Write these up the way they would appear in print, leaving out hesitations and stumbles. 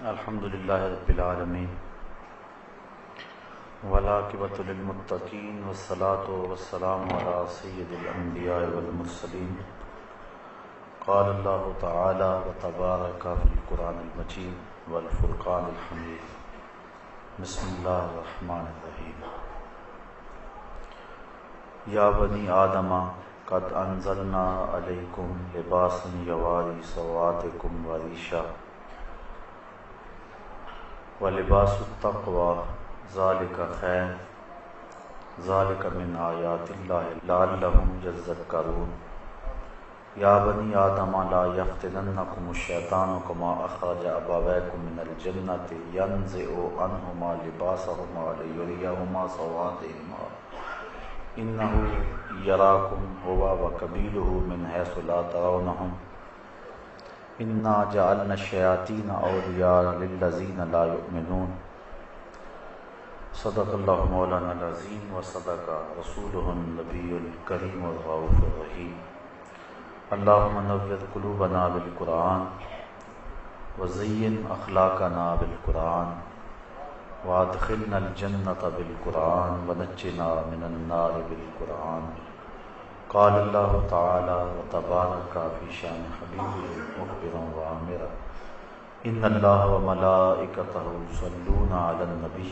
الحمد للہ رب العالمین والعاقبۃ للمتقین والصلاة والسلام علی سید الانبیاء والمرسلین قال اللہ تعالی وتبارک فی القرآن المجید والفرقان الحمید بسم اللہ الرحمن الرحیم یا بنی آدم قد انزلنا علیکم لباسا یواری سوآتکم وریشا وَلِبَاسُ التَّقْوَى ذَلِكَ خَيْرٌ ذَلِكَ مِنْ آیَاتِ اللَّهِ لَعَلَّهُمْ يَذَّكَّرُونَ یا بنی آدم لا یفتننکم الشیطان کما اخرج ابویکم من الجنة ینزع عنہما لباسہما لیریہما سوآتہما انہ یراکم هو وقبیلہ من حیث لا ترونہم انا جعلنا الشیاطین اولیاء للذین لا یؤمنون صدق اللہ مولانا العظیم وصدق رسولہ النبی الکریم الرؤوف الرحیم اللہم نور قلوبنا بالقرآن وزین اخلاقنا بالقرآن وادخلنا الجنة بالقرآن ونجنا من النار بالقرآن قال اللہ تعالی وتبارک فی شان حبیبہ مخبرا وعامرا ان اللہ وملائکتہ یصلون علی النبی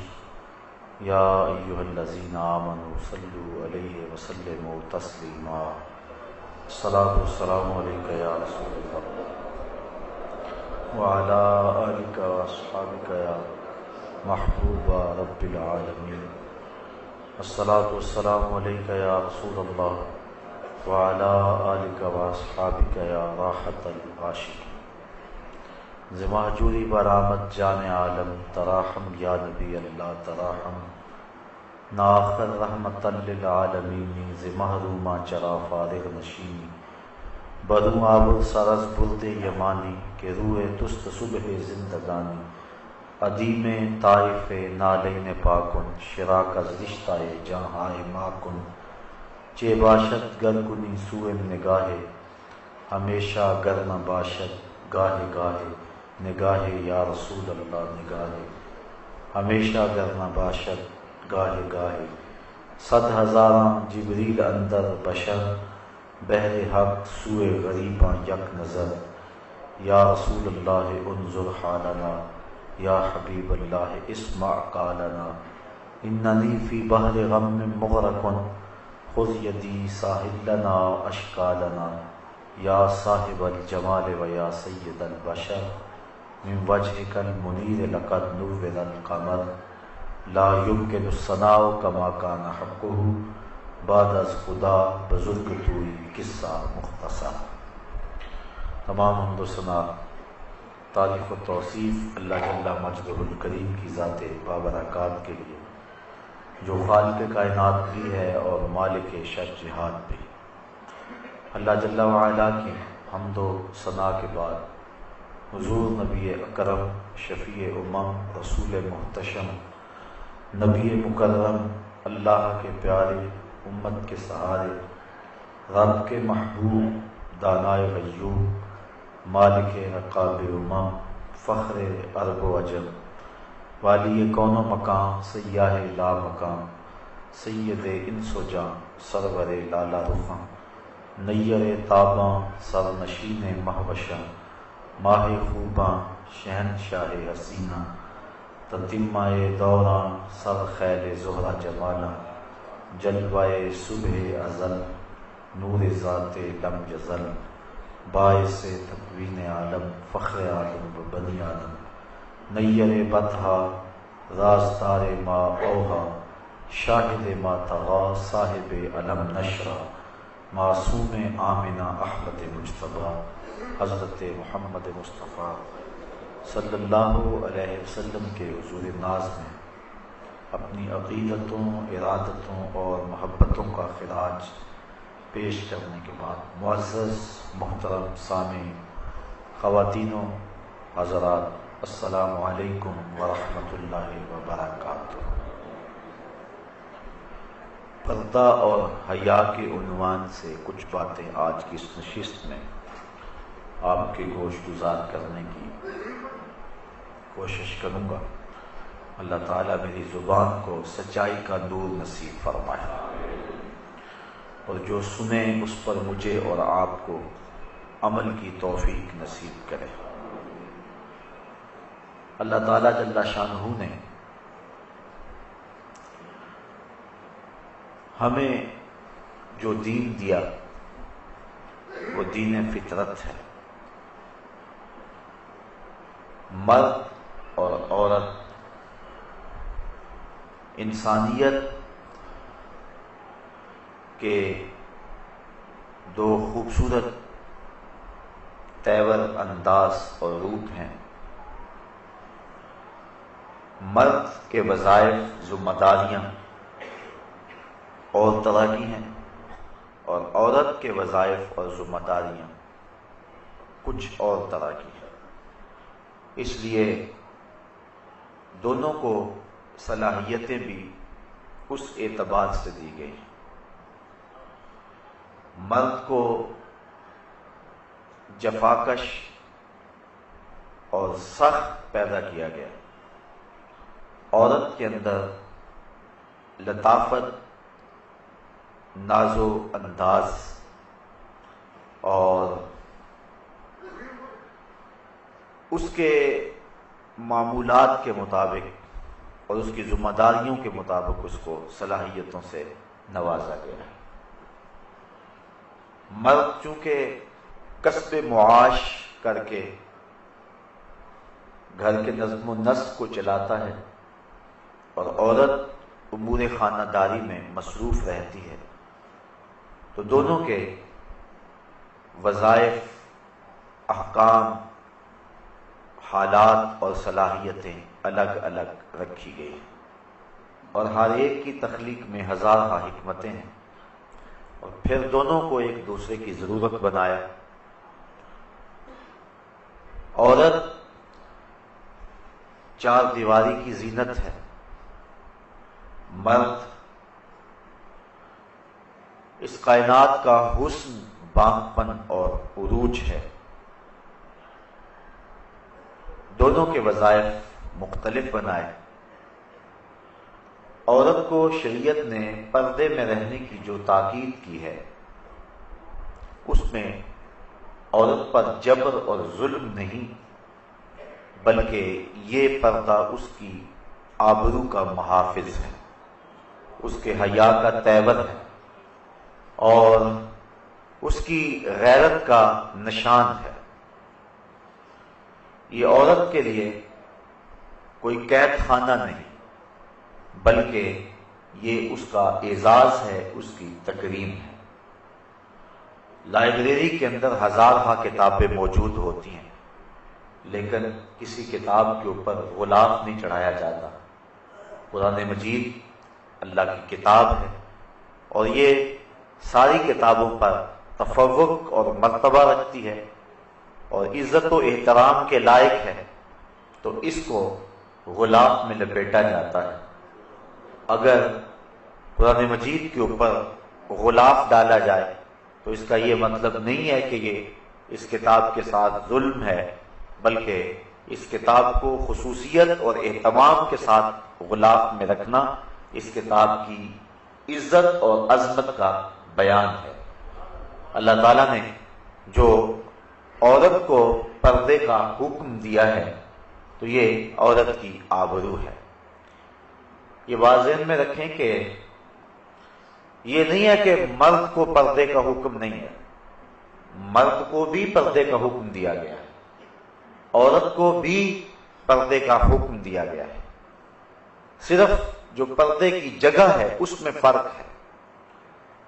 یا ایہا الذین آمنوا صلوا علیہ وسلموا تسلیما الصلاۃ والسلام علیک یا رسول اللہ وعلی آلک واصحابک یا محبوب رب العالمین الصلاۃ والسلام علیک یا رسول اللہ وعلی آلک واصحابک یا راحت العاشقین ز مہجوری برآمد جان عالم تراحم یا نبی اللہ تراحم ناخر رحمت للعالمین ز محرومہ چرا فارغ نشینی برو آبر سرز برد یمانی کہ روح تست صبح زندگانی ادیم طائف نالین پاکن شراک از رشتہ جہاں ماکن چے باشد گر کنی سوئے نگاہ ہمیشہ گر نہ باشد گاہے گاہے نگاہ یا رسول اللہ نگاہ ہمیشہ گر نہ باشد گاہے گاہے صد ہزاراں جبریل اندر بشر بہر حق سوئے غریباں یک نظر یا رسول اللہ انظر حالنا یا حبیب اللہ اسمع قالنا اننی فی بحر غم مغرقن خذ یدی ساحل لنا اشکالنا یا صاحب الجمال و یا سید البشر من وجهک المنیر لقد نور القمر لا يمکن الثناء کما کان حقہ بعد از خدا بزرگ توئی قصہ مختصر۔ تمام حمد و ثنا تعریف و توصیف اللہ جل مجدہ الکریم کی ذات بابرکات کے لیے جو خالق کائنات بھی ہے اور مالک شر جہاد بھی۔ اللہ جل وعلا کی حمد و ثنا کے بعد حضور نبی اکرم شفیع امم رسول محتشم نبی مکرم اللہ کے پیارے امت کے سہارے رب کے محبوب دانائے غیوب مالک رقاب امم فخر عرب و عجم والی کون و مکان سیاہ لا مکان سید انس و جان سرور لالا رخاں نیر تاباں سر نشین مہوشاں ماہ خوباں شہنشاہ حسینہ تتمہ دوراں سر خیل زہرہ جمالاں جلوہ صبح ازل نور ذات لم یزل باعث تکوین عالم فخر عالم و بنی آدم نیر بطحا رازدار ما اوہا شاہد ما تغا صاحب علم نشرہ معصوم آمنہ احمد مجتبیٰ حضرت محمد مصطفیٰ صلی اللہ علیہ وسلم کے حضور ناز میں اپنی عقیدتوں ارادتوں اور محبتوں کا خراج پیش کرنے کے بعد معزز محترم سامعین خواتین و حضرات السلام علیکم ورحمۃ اللہ وبرکاتہ۔ پردہ اور حیا کے عنوان سے کچھ باتیں آج کی اس نشست میں آپ کے گوش گزار کرنے کی کوشش کروں گا اللہ تعالیٰ میری زبان کو سچائی کا نور نصیب فرمائے، اور جو سنیں اس پر مجھے اور آپ کو عمل کی توفیق نصیب کرے۔ اللہ تعالیٰ جل شانہ نے ہمیں جو دین دیا وہ دین فطرت ہے۔ مرد اور عورت انسانیت کے دو خوبصورت تیور انداز اور روپ ہیں۔ مرد کے وظائف ذمہ داریاں اور طرح کی ہیں، اور عورت کے وظائف اور ذمہ داریاں کچھ اور طرح کی ہیں۔ اس لیے دونوں کو صلاحیتیں بھی اس اعتبار سے دی گئی ہیں۔ مرد کو جفاکش اور سخت پیدا کیا گیا، عورت کے اندر لطافت، ناز و انداز اور اس کے معمولات کے مطابق اور اس کی ذمہ داریوں کے مطابق اس کو صلاحیتوں سے نوازا گیا ہے۔ مرد چونکہ کسب معاش کر کے گھر کے نظم و نسق کو چلاتا ہے، اور عورت امور خانہ داری میں مصروف رہتی ہے، تو دونوں کے وظائف، احکام، حالات اور صلاحیتیں الگ الگ رکھی گئی ہیں، اور ہر ایک کی تخلیق میں ہزارہ حکمتیں ہیں، اور پھر دونوں کو ایک دوسرے کی ضرورت بنایا۔ عورت چار دیواری کی زینت ہے، مرد اس کائنات کا حسن، بانگ پن اور عروج ہے۔ دونوں کے وظائف مختلف بنائے۔ عورت کو شریعت نے پردے میں رہنے کی جو تاکید کی ہے، اس میں عورت پر جبر اور ظلم نہیں، بلکہ یہ پردہ اس کی آبرو کا محافظ ہے، اس کے حیا کا تیور ہے، اور اس کی غیرت کا نشان ہے۔ یہ عورت کے لیے کوئی قید خانہ نہیں، بلکہ یہ اس کا اعزاز ہے، اس کی تکریم ہے۔ لائبریری کے اندر ہزارہ کتابیں موجود ہوتی ہیں، لیکن کسی کتاب کے اوپر غلاف نہیں چڑھایا جاتا۔ قرآن مجید اللہ کی کتاب ہے، اور یہ ساری کتابوں پر تفوق اور مرتبہ رکھتی ہے اور عزت و احترام کے لائق ہے، تو اس کو غلاف میں لپیٹا جاتا ہے۔ اگر قرآن مجید کے اوپر غلاف ڈالا جائے تو اس کا یہ مطلب نہیں ہے کہ یہ اس کتاب کے ساتھ ظلم ہے، بلکہ اس کتاب کو خصوصیت اور اہتمام کے ساتھ غلاف میں رکھنا اس کتاب کی عزت اور عظمت کا بیان ہے۔ اللہ تعالیٰ نے جو عورت کو پردے کا حکم دیا ہے تو یہ عورت کی آبرو ہے۔ یہ بات ذہن میں رکھیں کہ یہ نہیں ہے کہ مرد کو پردے کا حکم نہیں ہے، مرد کو بھی پردے کا حکم دیا گیا ہے، عورت کو بھی پردے کا حکم دیا گیا ہے، صرف جو پردے کی جگہ ہے اس میں فرق ہے۔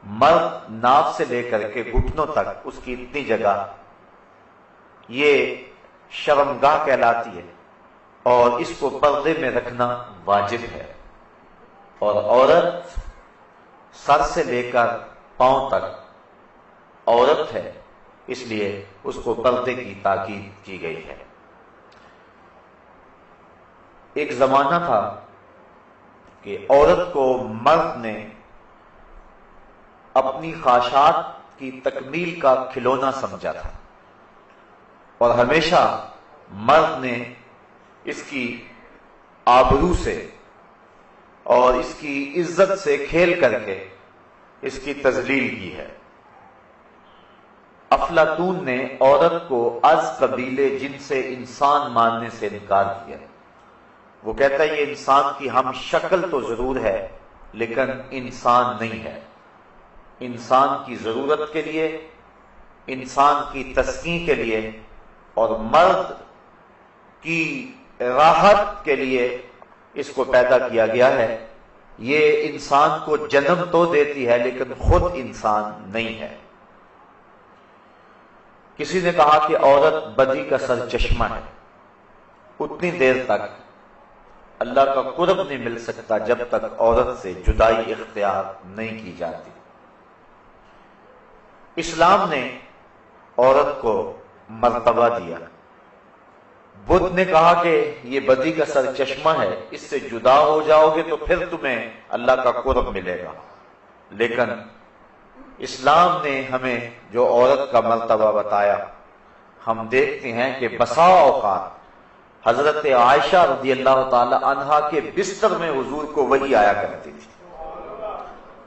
مرد ناف سے لے کر کے گھٹنوں تک اس کی اتنی جگہ یہ شرمگاہ کہلاتی ہے، اور اس کو پردے میں رکھنا واجب ہے، اور عورت سر سے لے کر پاؤں تک عورت ہے، اس لیے اس کو پردے کی تاکید کی گئی ہے۔ ایک زمانہ تھا کہ عورت کو مرد نے اپنی خواہشات کی تکمیل کا کھلونا سمجھا تھا، اور ہمیشہ مرد نے اس کی آبرو سے اور اس کی عزت سے کھیل کر کے اس کی تذلیل کی ہے۔ افلاطون نے عورت کو از قبیلے جن سے انسان ماننے سے انکار کیا۔ وہ کہتا ہے یہ انسان کی ہم شکل تو ضرور ہے لیکن انسان نہیں ہے۔ انسان کی ضرورت کے لیے، انسان کی تسکین کے لیے اور مرد کی راحت کے لیے اس کو پیدا کیا گیا ہے۔ یہ انسان کو جنم تو دیتی ہے لیکن خود انسان نہیں ہے۔ کسی نے کہا کہ عورت بدی کا سرچشمہ ہے، اتنی دیر تک اللہ کا قرب نہیں مل سکتا جب تک عورت سے جدائی اختیار نہیں کی جاتی۔ اسلام نے عورت کو مرتبہ دیا۔ بدھ نے کہا کہ یہ بدی کا سرچشمہ ہے، اس سے جدا ہو جاؤ گے تو پھر تمہیں اللہ کا قرب ملے گا، لیکن اسلام نے ہمیں جو عورت کا مرتبہ بتایا، ہم دیکھتے ہیں کہ بسا اوقات حضرت عائشہ رضی اللہ تعالی عنہا کے بستر میں حضور کو وحی آیا کرتی تھی۔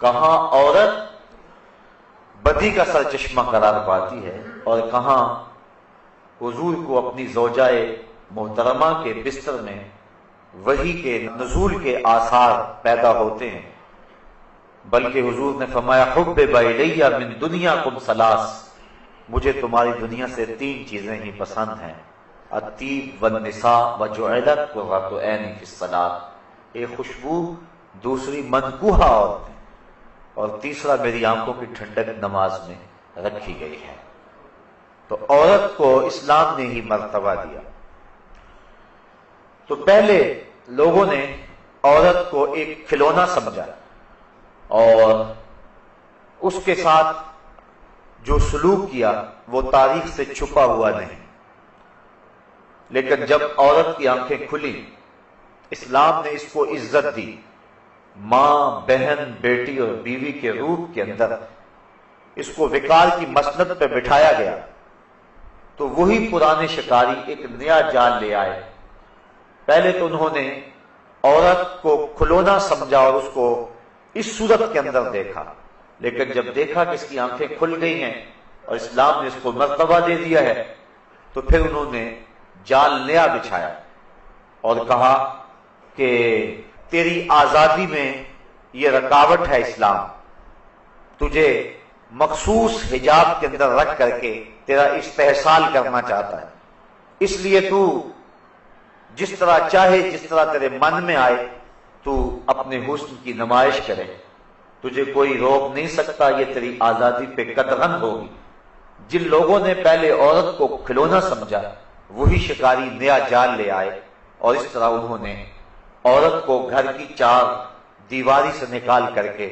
کہاں عورت بدی کا سرچشمہ قرار پاتی ہے اور کہاں حضور کو اپنی زوجہ محترمہ کے بستر میں وحی کے نزول کے آثار پیدا ہوتے ہیں۔ بلکہ حضور نے فرمایا حبب الیہ من دنیاکم ثلاث، مجھے تمہاری دنیا سے 3 چیزیں ہی پسند ہیں، الطیب والنساء وجعلت قرۃ عینی فی الصلاۃ، ایک خوشبو، دوسری منکوحہ عورتیں، اور تیسرا میری آنکھوں کی ٹھنڈک نماز میں رکھی گئی ہے۔ تو عورت کو اسلام نے ہی مرتبہ دیا۔ تو پہلے لوگوں نے عورت کو ایک کھلونا سمجھا اور اس کے ساتھ جو سلوک کیا وہ تاریخ سے چھپا ہوا نہیں، لیکن جب عورت کی آنکھیں کھلی، اسلام نے اس کو عزت دی۔ ماں، بہن، بیٹی اور بیوی کے روپ کے اندر اس کو وقار کی مسند پہ بٹھایا گیا، تو وہی پرانے شکاری ایک نیا جال لے آئے۔ پہلے تو انہوں نے عورت کو کھلونا سمجھا اور اس کو اس صورت کے اندر دیکھا، لیکن جب دیکھا کہ اس کی آنکھیں کھل گئی ہیں اور اسلام نے اس کو مرتبہ دے دیا ہے، تو پھر انہوں نے جال نیا بچھایا اور کہا کہ تیری آزادی میں یہ رکاوٹ ہے اسلام، تجھے مخصوص حجاب کے اندر رکھ کر کے تیرا استحصال کرنا چاہتا ہے، اس لیے تو جس طرح چاہے، جس طرح تیرے من میں آئے تو اپنے حسن کی نمائش کرے، تجھے کوئی روک نہیں سکتا، یہ تیری آزادی پہ قدغن ہوگی۔ جن لوگوں نے پہلے عورت کو کھلونا سمجھا، وہی شکاری نیا جال لے آئے اور اس طرح انہوں نے عورت کو گھر کی 4 دیواری سے نکال کر کے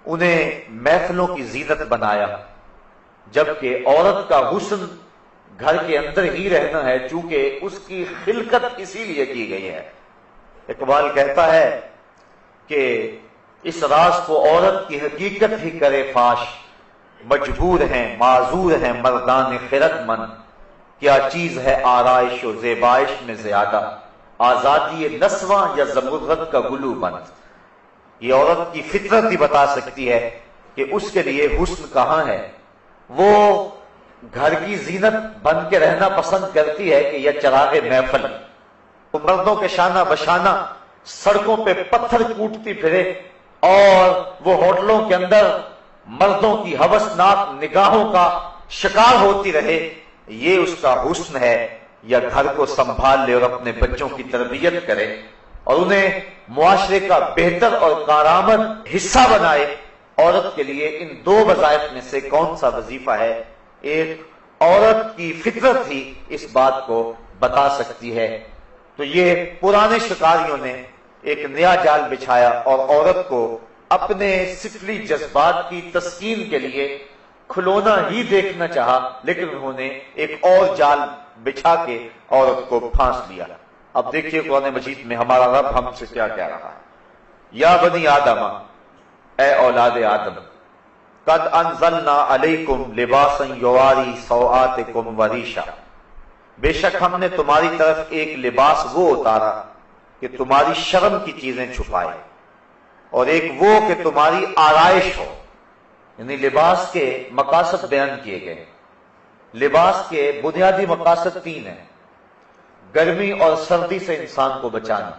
انہیں محفلوں کی زینت بنایا، جبکہ عورت کا حسن گھر کے اندر ہی رہنا ہے، چونکہ اس کی خلقت اسی لیے کی گئی ہے۔ اقبال کہتا ہے کہ اس راز کو عورت کی حقیقت ہی کرے فاش، مجبور ہیں معذور ہیں مردان خرد مند، کیا چیز ہے آرائش و زیبائش میں زیادہ، آزادی نسواں یا زمرد کا گلو بند۔ یہ عورت کی فطرت ہی بتا سکتی ہے کہ اس کے لیے حسن کہاں ہے۔ وہ گھر کی زینت بن کے رہنا پسند کرتی ہے کہ یہ چراغ محفل، وہ مردوں کے شانہ بشانہ سڑکوں پہ پتھر کوٹتی پھرے اور وہ ہوٹلوں کے اندر مردوں کی ہوسناک نگاہوں کا شکار ہوتی رہے، یہ اس کا حسن ہے، یا گھر کو سنبھال لے اور اپنے بچوں کی تربیت کرے اور انہیں معاشرے کا بہتر اور کارآمد حصہ بنائے۔ عورت کے لیے ان 2 وظائف میں سے کون سا وظیفہ ہے؟ ایک عورت کی فطرت ہی اس بات کو بتا سکتی ہے۔ تو یہ پرانے شکاریوں نے ایک نیا جال بچھایا اور عورت کو اپنے سفلی جذبات کی تسکین کے لیے کھلونا ہی دیکھنا چاہا، لیکن انہوں نے ایک اور جال بچھا کے عورت کو پھانس لیا۔ اب دیکھیے قرآن مجید میں ہمارا رب ہم سے کیا کہہ رہا ہے۔ یا بنی آدم، اے اولاد آدم، قد انزلنا علیکم لباسا یواری سوآتکم وریشا، بے شک ہم نے تمہاری طرف ایک لباس وہ اتارا کہ تمہاری شرم کی چیزیں چھپائے، اور ایک وہ کہ تمہاری آرائش ہو۔ یعنی لباس کے مقاصد بیان کیے گئے۔ لباس کے بنیادی مقاصد تین ہیں: گرمی اور سردی سے انسان کو بچانا،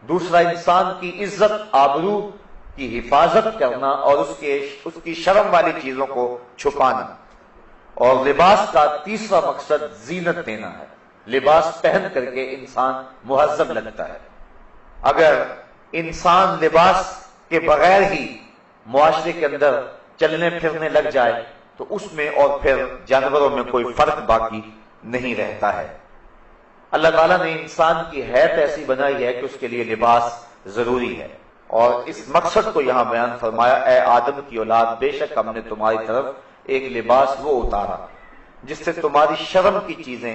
دوسرا انسان کی عزت آبرو کی حفاظت کرنا اور اس کی شرم والی چیزوں کو چھپانا، اور لباس کا تیسرا مقصد زینت دینا ہے۔ لباس پہن کر کے انسان مہذب لگتا ہے۔ اگر انسان لباس کے بغیر ہی معاشرے کے اندر چلنے پھرنے لگ جائے تو اس میں اور پھر جانوروں میں کوئی فرق باقی نہیں رہتا ہے۔ اللہ تعالیٰ نے انسان کی حیت ایسی بنائی ہے کہ اس کے لیے لباس ضروری ہے، اور اس مقصد کو یہاں بیان فرمایا: اے آدم کی اولاد، بے شک ہم نے تمہاری طرف ایک لباس وہ اتارا جس سے تمہاری شرم کی چیزیں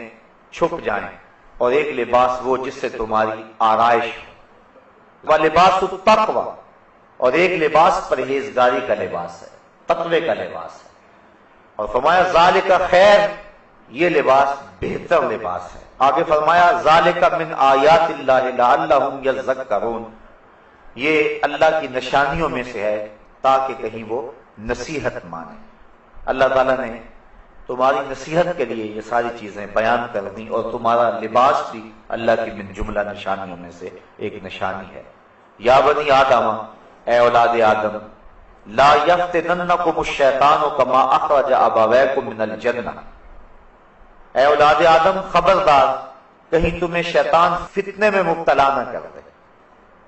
چھپ جائیں، اور ایک لباس وہ جس سے تمہاری آرائش ہو۔ وَلِبَاسُ التَّقْوَىٰ، اور ایک لباس پرہیزگاری کا لباس ہے، تقوی کا لباس ہے، اور فرمایا ذَلِكَ خیر، یہ لباس بہتر لباس ہے۔ آگے فرمایا ذَلِكَ مِنْ آیاتِ اللَّهِ لَعَلَّهُمْ يَذَّكَّرُونَ، یہ اللہ کی نشانیوں میں سے ہے تاکہ کہیں وہ نصیحت مانے۔ اللہ تعالیٰ نے تمہاری نصیحت کے لیے یہ ساری چیزیں بیان کر دیں، اور تمہارا لباس بھی اللہ کی من جملہ نشانیوں میں سے ایک نشانی ہے۔ یا بنی آدم، اے اولاد آدم، لا یفتننکم الشیطان کما اخرج ابویکم من الجنہ، اے اولاد آدم خبردار کہیں تمہیں شیطان فتنے میں مبتلا نہ کر دے،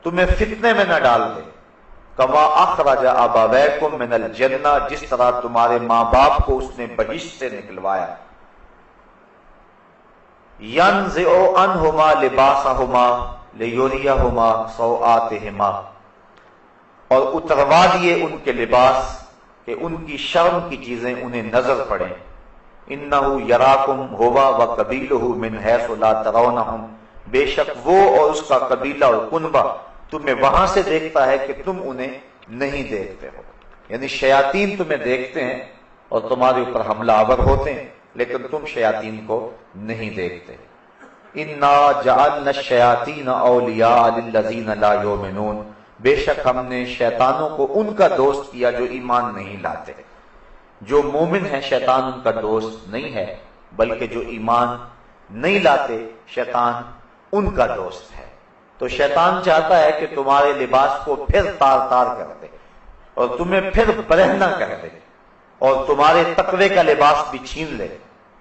تمہیں فتنے میں نہ ڈال دے۔ کما اخرج ابویکم من الجنہ، جس طرح تمہارے ماں باپ کو اس نے بہشت سے نکلوایا۔ ینزع عنہما لباسہما لیریہما سوآتہما، اور اتروا دیے ان کے لباس کہ ان کی شرم کی چیزیں انہیں نظر پڑیں۔ انہ یراکم ہوا وقبیلہ من حیث لا ترونہم، بے شک وہ اور اس کا قبیلہ اور کنبہ تمہیں وہاں سے دیکھتا ہے کہ تم انہیں نہیں دیکھتے ہو۔ یعنی شیاطین تمہیں دیکھتے ہیں اور تمہارے اوپر حملہ آور ہوتے ہیں، لیکن تم شیاطین کو نہیں دیکھتے۔ انا جعلنا الشیاطین اولیاء للذین لا یؤمنون، بے شک ہم نے شیطانوں کو ان کا دوست کیا جو ایمان نہیں لاتے۔ جو مومن ہیں شیطان ان کا دوست نہیں ہے، بلکہ جو ایمان نہیں لاتے شیطان ان کا دوست ہے۔ تو شیطان چاہتا ہے کہ تمہارے لباس کو پھر تار تار کر دے، اور تمہیں پھر برہنہ کر دے، اور تمہارے تقوی کا لباس بھی چھین لے،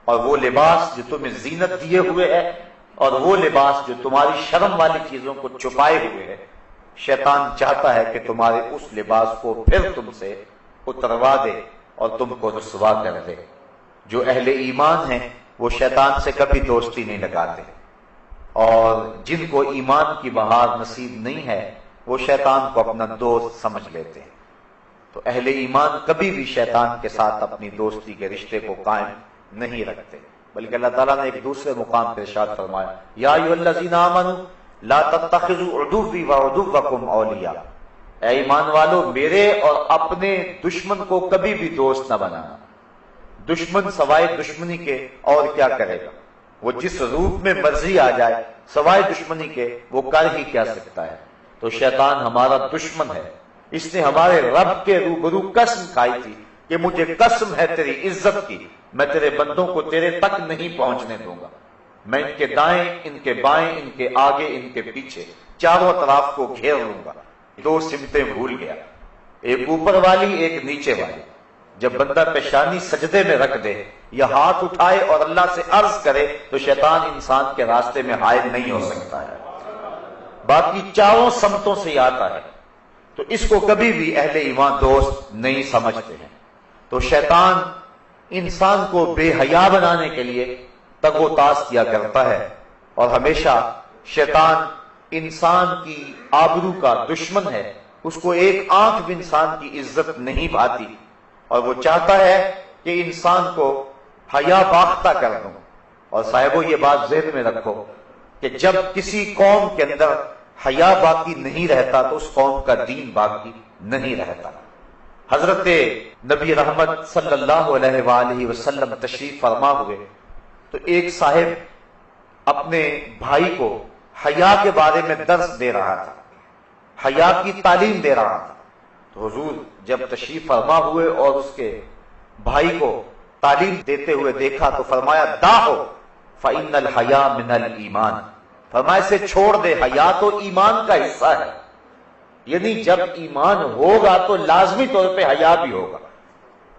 اور وہ لباس جو تمہیں زینت دیے ہوئے ہے، اور وہ لباس جو تمہاری شرم والی چیزوں کو چھپائے ہوئے ہے، شیطان چاہتا ہے کہ تمہارے اس لباس کو پھر تم سے اتروا دے اور تم کو رسوا کر دے۔ جو اہل ایمان ہیں وہ شیطان سے کبھی دوستی نہیں لگاتے، اور جن کو ایمان کی بہار نصیب نہیں ہے وہ شیطان کو اپنا دوست سمجھ لیتے ہیں۔ تو اہل ایمان کبھی بھی شیطان کے ساتھ اپنی دوستی کے رشتے کو قائم نہیں رکھتے، بلکہ اللہ تعالیٰ نے ایک دوسرے مقام پر ارشاد فرمایا: یا ایھا الذین آمنوا لا تتخذوا عدوی وعدوکم اولیاء، اے ایمان والو میرے اور اپنے دشمن کو کبھی بھی دوست نہ بنانا۔ دشمن سوائے دشمنی کے اور کیا کرے گا؟ وہ جس روپ میں مرضی آ جائے سوائے دشمنی کے وہ کر ہی کیا سکتا ہے۔ تو شیطان ہمارا دشمن ہے، اس نے ہمارے رب کے روبرو قسم کھائی تھی کہ مجھے قسم ہے تیری عزت کی، میں تیرے بندوں کو تیرے تک نہیں پہنچنے دوں گا، میں ان کے دائیں ان کے بائیں ان کے آگے ان کے پیچھے چاروں اطراف کو گھیر لوں گا۔ دو سمتیں بھول گیا، ایک اوپر والی ایک نیچے والی۔ جب بندہ پیشانی سجدے میں رکھ دے یا ہاتھ اٹھائے اور اللہ سے عرض کرے تو شیطان انسان کے راستے میں حائل نہیں ہو سکتا ہے، باقی چاروں سمتوں سے ہی آتا ہے۔ تو اس کو کبھی بھی اہل ایمان دوست نہیں سمجھتے ہیں۔ تو شیطان انسان کو بے حیا بنانے کے لیے تگ و تاز کیا کرتا ہے، اور ہمیشہ شیطان انسان کی آبرو کا دشمن ہے، اس کو ایک آنکھ بھی انسان کی عزت نہیں بھاتی، اور وہ چاہتا ہے کہ انسان کو حیا باختہ کر دوں۔ اور صاحبو یہ بات ذہن میں رکھو کہ جب کسی قوم کے اندر حیا باقی نہیں رہتا تو اس قوم کا دین باقی نہیں رہتا۔ حضرت نبی رحمت صلی اللہ علیہ وآلہ وسلم تشریف فرما ہوئے تو ایک صاحب اپنے بھائی کو حیا کے بارے میں درس دے رہا تھا، حیا کی تعلیم دے رہا تھا. تو حضور جب تشریف فرما ہوئے اور اس کے بھائی کو تعلیم دیتے ہوئے دیکھا تو فرمایا دعو فإن الحیا من الایمان، فرمایا اسے چھوڑ دے، حیا تو ایمان کا حصہ ہے. یعنی جب ایمان ہوگا تو لازمی طور پہ حیا بھی ہوگا.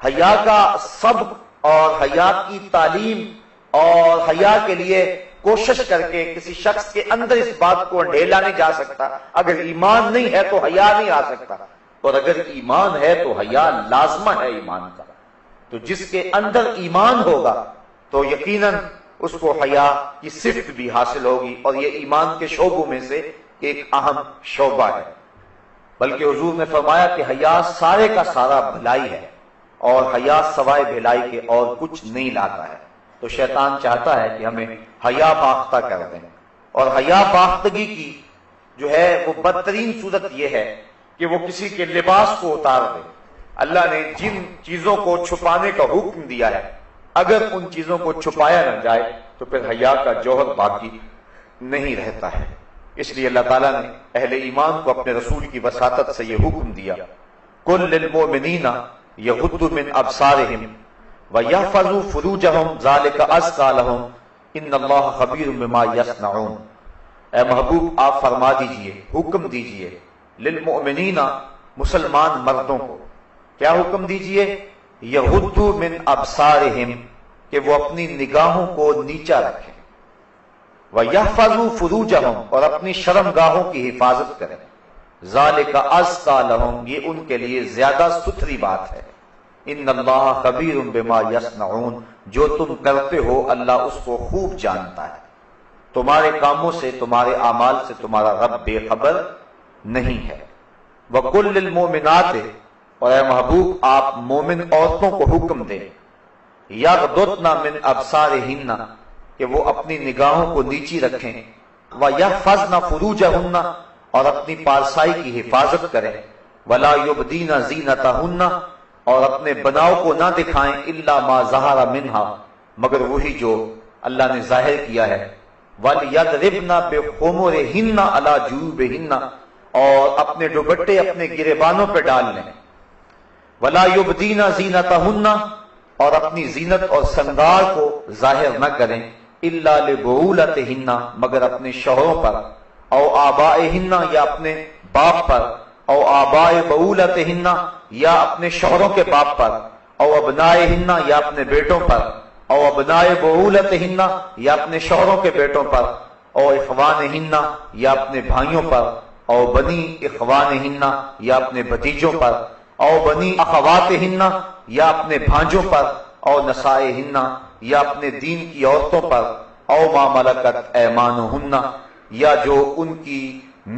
حیا کا سبق اور حیا کی تعلیم اور حیا کے لیے کوشش کر کے کسی شخص کے اندر اس بات کو ڈھیلا نہیں جا سکتا. اگر ایمان نہیں ہے تو حیا نہیں آ سکتا، اور اگر ایمان ہے تو حیا لازمہ ہے ایمان کا. تو جس کے اندر ایمان ہوگا تو یقیناً اس کو حیا کی صفت بھی حاصل ہوگی، اور یہ ایمان کے شعبوں میں سے ایک اہم شعبہ ہے. بلکہ حضور نے فرمایا کہ حیا سارے کا سارا بھلائی ہے، اور حیا سوائے بھلائی کے اور کچھ نہیں لاتا ہے. تو شیطان چاہتا ہے کہ ہمیں حیا باختہ کر دیں، اور حیا باختگی کی جو ہے وہ بدترین صورت یہ ہے کہ وہ کسی کے لباس کو اتار دے. اللہ نے جن چیزوں کو چھپانے کا حکم دیا ہے، اگر ان چیزوں کو چھپایا نہ جائے تو پھر حیا کا جوہر باقی نہیں رہتا ہے. اس لیے اللہ تعالیٰ نے اہل ایمان کو اپنے رسول کی وساطت سے یہ حکم دیا، قل للمؤمنین یغضوا من ابصارہم وَيَحْفَظُوا فُرُوجَهُمْ ذَلِكَ أَزْكَىٰ لَهُمْ إِنَّ اللَّهَ خَبِيرٌ بِمَا يَصْنَعُونَ. اے محبوب آپ فرما دیجئے، حکم دیجئے للمؤمنین، مسلمان مردوں کو کیا حکم دیجئے؟ یغضوا من ابصارہم، کہ وہ اپنی نگاہوں کو نیچا رکھیں، وَيَحْفَظُوا فُرُوجَهُمْ، اور اپنی شرمگاہوں کی حفاظت کریں، ذَلِكَ أَزْكَىٰ لَهُمْ، یہ ان کے لیے زیادہ ستھری بات ہے. ان اللہ خبیر بما یصنعون، جو تم کرتے ہو اللہ اس کو خوب جانتا ہے. تمہارے کاموں سے، تمہارے اعمال سے تمہارا رب بے خبر نہیں ہے. وَقُلْ لِلْمُؤْمِنَاتِ، اور اے محبوب آپ مومن عورتوں کو حکم دیں، یغضضن من ابصارہن، کہ وہ اپنی نگاہوں کو نیچی رکھیں، وَیحْفَظْنَ فُرُوجَہن، اور اپنی پارسائی کی حفاظت کریں، وَلَا يُبْدِینَ زِینَتَہن، اور اپنے بناؤ کو نہ دکھائیں، الا ما ظہر منہا، مگر وہی جو اللہ نے ظاہر کیا ہے، وَلْيَضْرِبْنَ بِخُمُرِهِنَّ عَلَى جُيُوبِهِنَّ، اور اپنے دوپٹے اپنے گریبانوں پہ ڈال لیں، وَلَا يُبْدِينَ زِینَتَہُنَّ، اور اپنی زینت اور سنگار کو ظاہر نہ کریں، الا لِبُعُولَتِهِنَّ، مگر اپنے شوہروں پر، او آبائہن، یا اپنے باپ پر، او آبائے بعولتہن، یا اپنے شوہروں کے باپ پر، او ابنائہن، یا اپنے بیٹوں پر، او ابنائے بعولتہن، یا اپنے شوہروں کے بیٹوں پر، او اخوانہن، یا اپنے بھائیوں پر، او بنی اخوانہن، یا اپنے بھتیجوں پر، او بنی اخواتہن، یا اپنے بھانجوں پر، او نسائہن، یا اپنے دین کی عورتوں پر، او ما ملکت ایمانہن، یا جو ان کی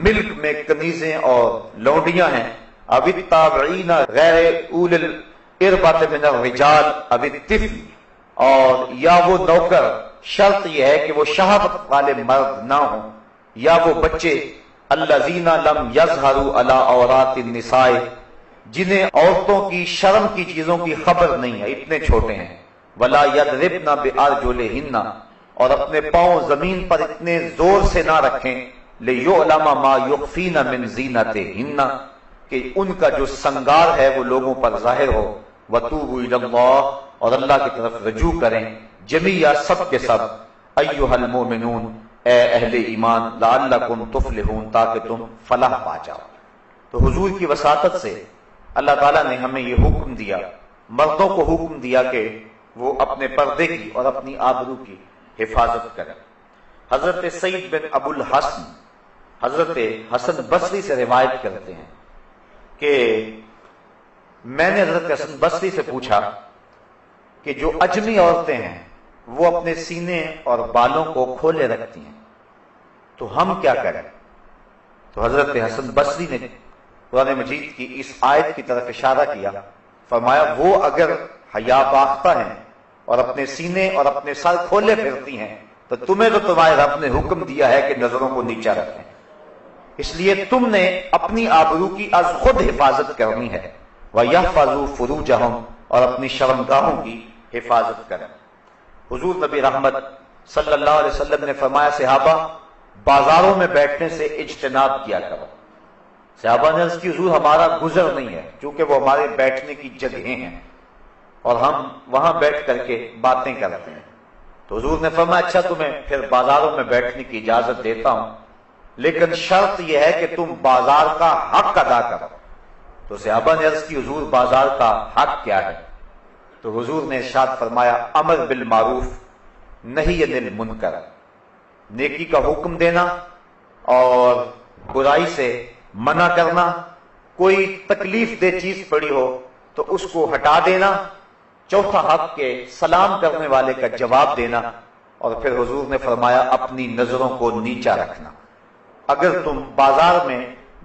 ملک میں کنیزیں اور لونڈیاں ہیں، اب التابعین غیر اول الاربۃ من الرجال اب الطفل، اور یا وہ نوکر، شرط یہ ہے کہ وہ شہوت والے مرد نہ ہوں، یا وہ بچے، الذین لم یظہروا علی عورات النساء، جنہیں عورتوں کی شرم کی چیزوں کی خبر نہیں ہے، اتنے چھوٹے ہیں، ولا یضربن بارجلہن، اور اپنے پاؤں زمین پر اتنے زور سے نہ رکھیں، لِيُعْلَمَ مَا يُخْفِينَ مِنْ زِینَتِهِنَّ، کہ ان کا جو سنگار ہے وہ لوگوں پر ظاہر ہو، وَتُوبُوا إِلَى اللَّهِ، اور اللہ کی طرف رجوع کریں، جمیعا سب کے سب، أَيُّهَا الْمُؤْمِنُونَ، اے اہل ایمان، لَعَلَّكُمْ تُفْلِحُونَ، تاکہ تم فلاح پا جاؤ. تو حضور کی وساطت سے اللہ تعالیٰ نے ہمیں یہ حکم دیا، مردوں کو حکم دیا کہ وہ اپنے پردے کی اور اپنی آبرو کی حفاظت کریں. حضرت سعید بن ابو الحسن حضرت حسن بصری سے روایت کرتے ہیں کہ میں نے حضرت حسن بصری سے پوچھا کہ جو اجمی عورتیں ہیں وہ اپنے سینے اور بالوں کو کھولے رکھتی ہیں، تو ہم کیا کریں؟ تو حضرت حسن بصری نے قرآن مجید کی اس آیت کی طرف اشارہ کیا، فرمایا وہ اگر حیا باختہ ہیں اور اپنے سینے اور اپنے سر کھولے پھرتی ہیں تو تمہیں تو تمہارے رب نے حکم دیا ہے کہ نظروں کو نیچا رکھیں، اس لیے تم نے اپنی آبرو کی از خود حفاظت کرنی ہے. وَيَحْفَظُوا فُرُوجَهُمْ، اور اپنی شرمگاہوں کی حفاظت کریں. حضور نبی رحمت صلی اللہ علیہ وسلم نے فرمایا صحابہ بازاروں میں بیٹھنے سے اجتناب کیا کرو۔ صحابہ نے عرض کی حضور ہمارا گزر نہیں ہے، چونکہ وہ ہمارے بیٹھنے کی جگہیں ہیں اور ہم وہاں بیٹھ کر کے باتیں کرتے ہیں۔ تو حضور نے فرمایا اچھا تمہیں پھر بازاروں میں بیٹھنے کی اجازت دیتا ہوں، لیکن شرط یہ ہے کہ تم بازار کا حق ادا کرو۔ تو صحابہ نے عرض کی حضور بازار کا حق کیا ہے؟ تو حضور نے ارشاد فرمایا امر بالمعروف نہی عن المنکر، نیکی کا حکم دینا اور برائی سے منع کرنا، کوئی تکلیف دہ چیز پڑی ہو تو اس کو ہٹا دینا، چوتھا حق کے سلام کرنے والے کا جواب دینا، اور پھر حضور نے فرمایا اپنی نظروں کو نیچا رکھنا۔ اگر تم بازار میں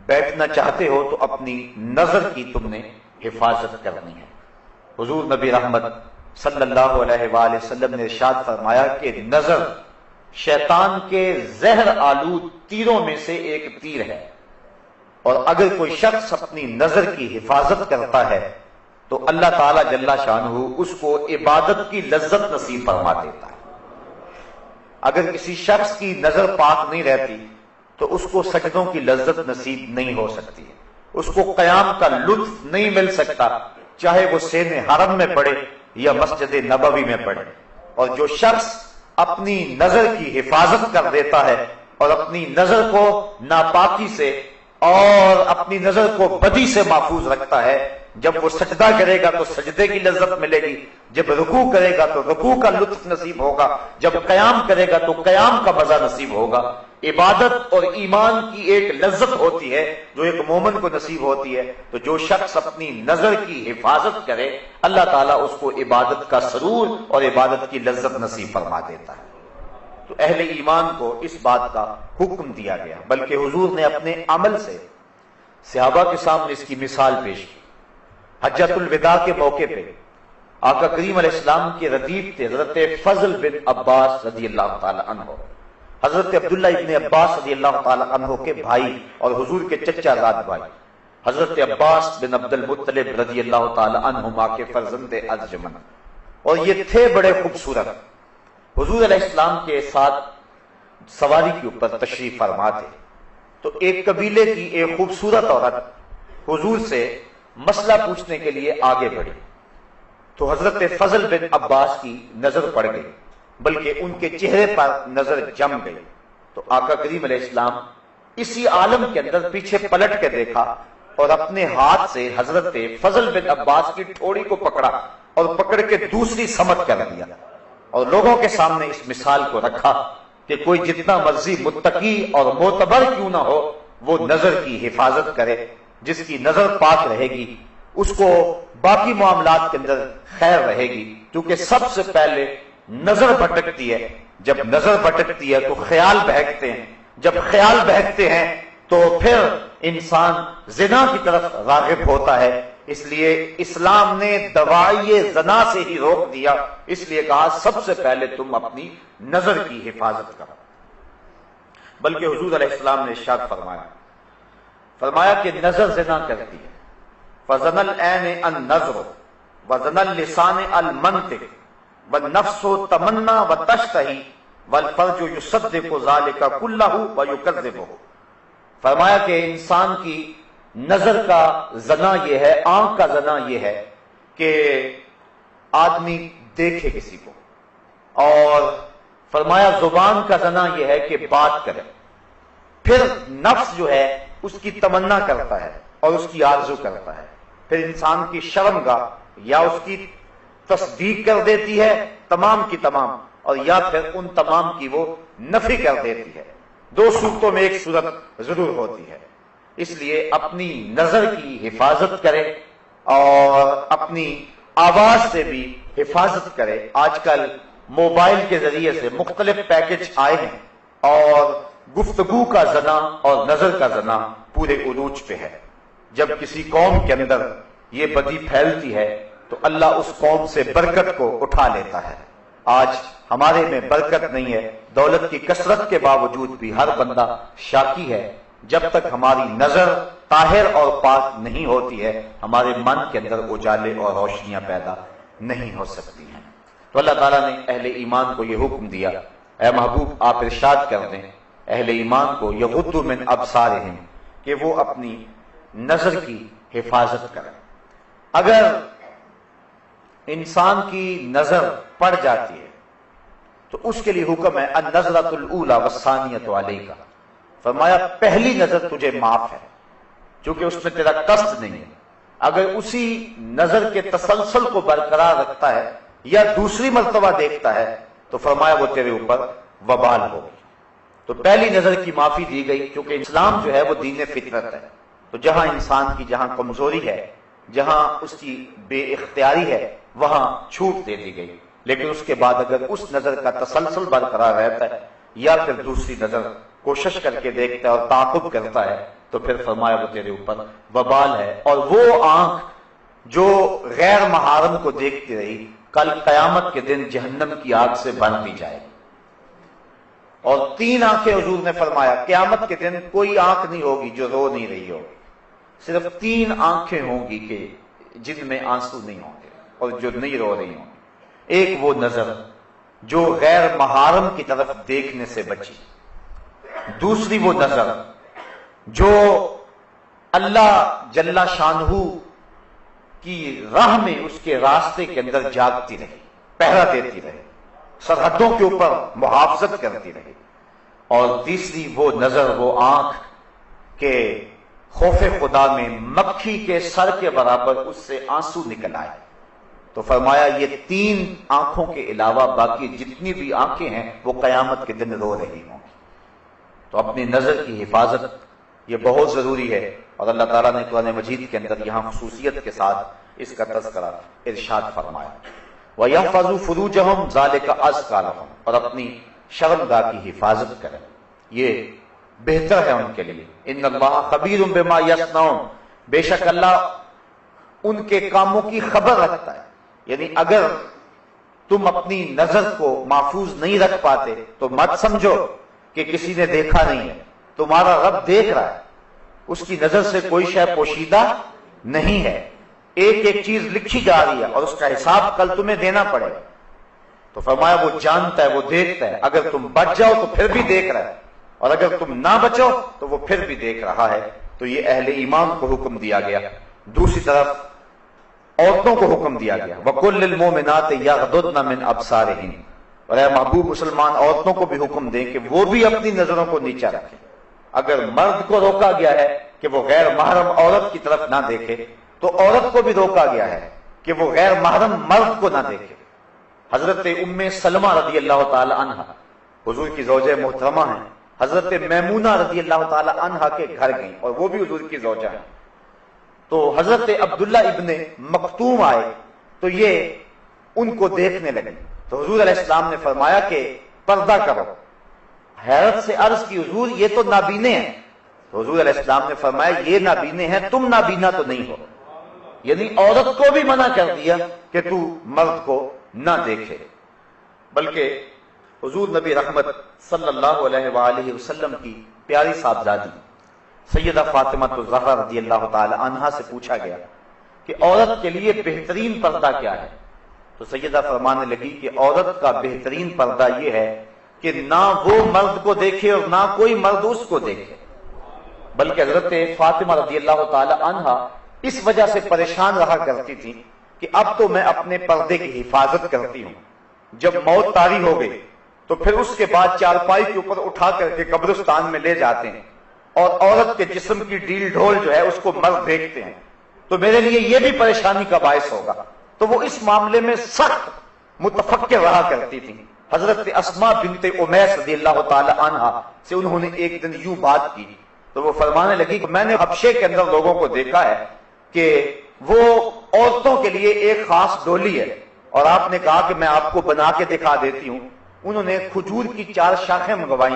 بیٹھنا چاہتے ہو تو اپنی نظر کی تم نے حفاظت کرنی ہے۔ حضور نبی رحمت صلی اللہ علیہ وآلہ وسلم نے ارشاد فرمایا کہ نظر شیطان کے زہر آلود تیروں میں سے ایک تیر ہے، اور اگر کوئی شخص اپنی نظر کی حفاظت کرتا ہے تو اللہ تعالی جل شانہ اس کو عبادت کی لذت نصیب فرما دیتا ہے۔ اگر کسی شخص کی نظر پاک نہیں رہتی تو اس کو سجدوں کی لذت نصیب نہیں ہو سکتی ہے، اس کو قیام کا لطف نہیں مل سکتا، چاہے وہ سین حرم میں پڑھے یا مسجد نبوی میں پڑھے۔ اور جو شخص اپنی نظر کی حفاظت کر دیتا ہے اور اپنی نظر کو ناپاکی سے اور اپنی نظر کو بدی سے محفوظ رکھتا ہے، جب وہ سجدہ کرے گا تو سجدے کی لذت ملے گی، جب رکوع کرے گا تو رکوع کا لطف نصیب ہوگا، جب قیام کرے گا تو قیام کا مزہ نصیب ہوگا۔ عبادت اور ایمان کی ایک لذت ہوتی ہے جو ایک مومن کو نصیب ہوتی ہے، تو جو شخص اپنی نظر کی حفاظت کرے اللہ تعالیٰ اس کو عبادت کا سرور اور عبادت کی لذت نصیب فرما دیتا ہے۔ تو اہل ایمان کو اس بات کا حکم دیا گیا، بلکہ حضور نے اپنے عمل سے صحابہ کے سامنے اس کی مثال پیش کی۔ حجۃ الوداع کے موقع پہ آقا کریم علیہ السلام کے ردیف تھے حضرت فضل بن عباس رضی اللہ تعالی عنہ، حضرت عبداللہ ابن عباس رضی اللہ تعالی عنہ کے بھائی اور حضور کے چچا زاد بھائی، حضرت عباس بن عبد المطلب رضی اللہ تعالی عنہما کے فرزند ارجمند، اور یہ تھے بڑے خوبصورت، حضور علیہ السلام کے ساتھ سواری کے اوپر تشریف فرما تھے۔ تو ایک قبیلے کی ایک خوبصورت عورت حضور سے مسئلہ پوچھنے کے لیے آگے بڑھی، تو حضرت فضل بن عباس کی نظر پڑ گئی، بلکہ ان کے چہرے پر نظر جم گئی۔ تو آقا کریم علیہ السلام اسی عالم کے اندر پیچھے پلٹ کے دیکھا اور اپنے ہاتھ سے حضرت فضل بن عباس کی ٹھوڑی کو پکڑا اور پکڑ کے دوسری سمت کر دیا، اور لوگوں کے سامنے اس مثال کو رکھا کہ کوئی جتنا مرضی متقی اور معتبر کیوں نہ ہو، وہ نظر کی حفاظت کرے، جس کی نظر پاک رہے گی اس کو باقی معاملات کے اندر خیر رہے گی، کیونکہ سب سے پہلے نظر بھٹکتی ہے، جب نظر بھٹکتی ہے تو خیال بہکتے ہیں، جب خیال بہکتے ہیں تو پھر انسان زنا کی طرف راغب ہوتا ہے۔ اس لیے اسلام نے دواعی زنا سے ہی روک دیا، اس لیے کہا سب سے پہلے تم اپنی نظر کی حفاظت کرو۔ بلکہ حضور علیہ السلام نے ارشاد فرمایا کہ نظر زنا کرتی ہے، فزن العین النظر وزن اللسان المنطق والنفس تمنا وتشتہی والفرج یصدق ذلك کلہ ویکذبہ۔ فرمایا کہ انسان کی نظر کا زنا یہ ہے، آنکھ کا زنا یہ ہے کہ آدمی دیکھے کسی کو، اور فرمایا زبان کا زنا یہ ہے کہ بات کرے، پھر نفس جو ہے اس کی تمنا کرتا ہے اور اس کی آرزو کرتا ہے، پھر انسان کی شرمگاہ یا اس کی تصدیق کر دیتی ہے تمام کی تمام، اور یا پھر ان تمام کی وہ نفی کر دیتی ہے۔ دو صورتوں میں ایک صورت ضرور ہوتی ہے، اس لیے اپنی نظر کی حفاظت کرے اور اپنی آواز سے بھی حفاظت کرے۔ آج کل موبائل کے ذریعے سے مختلف پیکج آئے ہیں اور گفتگو کا زنا اور نظر کا زنا پورے عروج پہ ہے۔ جب کسی قوم کے اندر یہ بدی پھیلتی ہے تو اللہ اس قوم سے برکت کو اٹھا لیتا ہے۔ آج ہمارے میں برکت نہیں ہے، دولت کی کثرت کے باوجود بھی ہر بندہ شاکی ہے۔ جب تک ہماری نظر طاہر اور پاک نہیں ہوتی ہے، ہمارے من کے اندر اجالے اور روشنیاں پیدا نہیں ہو سکتی ہیں۔ تو اللہ تعالیٰ نے اہل ایمان کو یہ حکم دیا، اے محبوب آپ ارشاد کر دیں اہل ایمان کو یغضوا من ابصارہم، کہ وہ اپنی نظر کی حفاظت کریں۔ اگر انسان کی نظر پڑ جاتی ہے تو اس کے لیے حکم ہے النظرۃ الاولی والثانیۃ علیک، فرمایا پہلی نظر تجھے معاف ہے چونکہ اس میں تیرا قصد نہیں ہے، اگر اسی نظر کے تسلسل کو برقرار رکھتا ہے یا دوسری مرتبہ دیکھتا ہے تو فرمایا وہ تیرے اوپر وبال ہوگی۔ تو پہلی نظر کی معافی دی گئی کیونکہ اسلام جو ہے وہ دین فطرت ہے، تو جہاں انسان کی جہاں کمزوری ہے، جہاں اس کی بے اختیاری ہے، وہاں چھوٹ دے دی گئی، لیکن اس کے بعد اگر اس نظر کا تسلسل برقرار رہتا ہے یا پھر دوسری نظر کوشش کر کے دیکھتا ہے اور تعاقب کرتا ہے تو پھر فرمایا وہ تیرے اوپر وبال ہے۔ اور وہ آنکھ جو غیر محارم کو دیکھتی رہی کل قیامت کے دن جہنم کی آگ سے بھرتی جائے گی۔ اور 3 آنکھیں حضور نے فرمایا قیامت کے دن کوئی آنکھ نہیں ہوگی جو رو نہیں رہی ہوگی، صرف 3 آنکھیں ہوں گی کہ جن میں آنسو نہیں ہوں گے اور جو نہیں رو رہی ہوں گی۔ ایک وہ نظر جو غیر محارم کی طرف دیکھنے سے بچی، دوسری وہ نظر جو اللہ جل شانہ کی راہ میں اس کے راستے کے اندر جاگتی رہی، پہرا دیتی رہی، سرحدوں کے اوپر محافظت کرتی رہی، اور تیسری وہ نظر وہ آنکھ کہ خوف خدا میں مکھی کے سر کے برابر اس سے آنسو نکل آئے۔ تو فرمایا یہ 3 آنکھوں کے علاوہ باقی جتنی بھی آنکھیں ہیں وہ قیامت کے دن رو رہی ہوں گی۔ تو اپنی نظر کی حفاظت یہ بہت ضروری ہے، اور اللہ تعالیٰ نے قرآن مجید کے اندر یہاں خصوصیت کے ساتھ اس کا تذکرہ ارشاد فرمایا، وَيَحْفَظُوا فُرُوجَهُمْ ذَلِكَ أَزْكَىٰ لَهُمْ، اور اپنی شرمگاہ کی حفاظت کریں، یہ بہتر ہے ان کے لیے۔ ان اللہ خبیر بما یصنعون، بے شک اللہ ان کے کاموں کی خبر رکھتا ہے۔ یعنی اگر تم اپنی نظر کو محفوظ نہیں رکھ پاتے تو مت سمجھو کہ کسی نے دیکھا نہیں ہے، تمہارا رب دیکھ رہا ہے، اس کی نظر سے کوئی شے پوشیدہ نہیں ہے، ایک ایک چیز لکھی جا رہی ہے اور اس کا حساب کل تمہیں دینا پڑے گا۔ تو فرمایا وہ جانتا ہے، وہ دیکھتا ہے، اگر تم بچ جاؤ تو پھر بھی دیکھ رہا ہے، اور اگر تم نہ بچو تو وہ پھر بھی دیکھ رہا ہے۔ تو یہ اہل ایمان کو حکم دیا گیا۔ دوسری طرف عورتوں کو حکم دیا گیا، وَقُلْ لِلْمُؤْمِنَاتِ يَغْضُضْنَ مِنْ أَبْصَارِهِنَّ، اور اے محبوب مسلمان عورتوں کو بھی حکم دیں کہ وہ بھی اپنی نظروں کو نیچا رکھیں۔ اگر مرد کو روکا گیا ہے کہ وہ غیر محرم عورت کی طرف نہ دیکھے تو عورت کو بھی روکا گیا ہے کہ وہ غیر محرم مرد کو نہ دیکھے۔ حضرت ام سلمہ رضی اللہ تعالی عنہ حضور کی زوجہ محترمہ ہیں، حضرت میمونہ رضی اللہ تعالی عنہ کے گھر گئیں اور وہ بھی حضور کی زوجہ ہیں۔ تو حضرت عبداللہ ابن مکتوم آئے تو یہ ان کو دیکھنے لگے، تو حضور علیہ السلام نے فرمایا کہ پردہ کرو۔ حیرت سے عرض کی حضور یہ تو نابینے ہیں، تو حضور علیہ السلام نے فرمایا یہ نابینے ہیں، تم نابینا تو نہیں ہو۔ یعنی عورت کو بھی منع کر دیا کہ تو مرد کو نہ دیکھے، بلکہ حضور نبی رحمت صلی اللہ علیہ وآلہ وسلم کی پیاری صاحبزادی سیدہ فاطمہ الزہرا رضی اللہ تعالی عنہا سے پوچھا گیا کہ عورت کے لیے بہترین پردہ کیا ہے؟ تو سیدہ فرمانے لگی کہ عورت کا بہترین پردہ یہ ہے کہ نہ وہ مرد کو دیکھے اور نہ کوئی مرد اس کو دیکھے۔ بلکہ حضرت فاطمہ رضی اللہ تعالی عنہا اس وجہ سے پریشان رہا کرتی تھی کہ اب تو میں اپنے پردے کی حفاظت کرتی ہوں، جب موت طاری ہو گئی تو پھر اس کے بعد چارپائی کے اوپر اٹھا کر کے قبرستان میں لے جاتے ہیں اور عورت کے جسم کی ڈیل ڈھول جو ہے اس کو مرد دیکھتے ہیں، تو میرے لیے یہ بھی پریشانی کا باعث ہوگا۔ تو وہ اس معاملے میں سخت متفکر رہا کرتی تھی۔ حضرت اسماء بنت امیس رضی اللہ تعالی عنہا سے انہوں نے ایک دن یوں بات کی تو وہ فرمانے لگی کہ میں نے حبشے کے اندر لوگوں کو دیکھا ہے کہ وہ عورتوں کے لیے ایک خاص ڈولی ہے، اور آپ نے کہا کہ میں آپ کو بنا کے دکھا دیتی ہوں۔ انہوں نے کھجور کی 4 شاخیں منگوائیں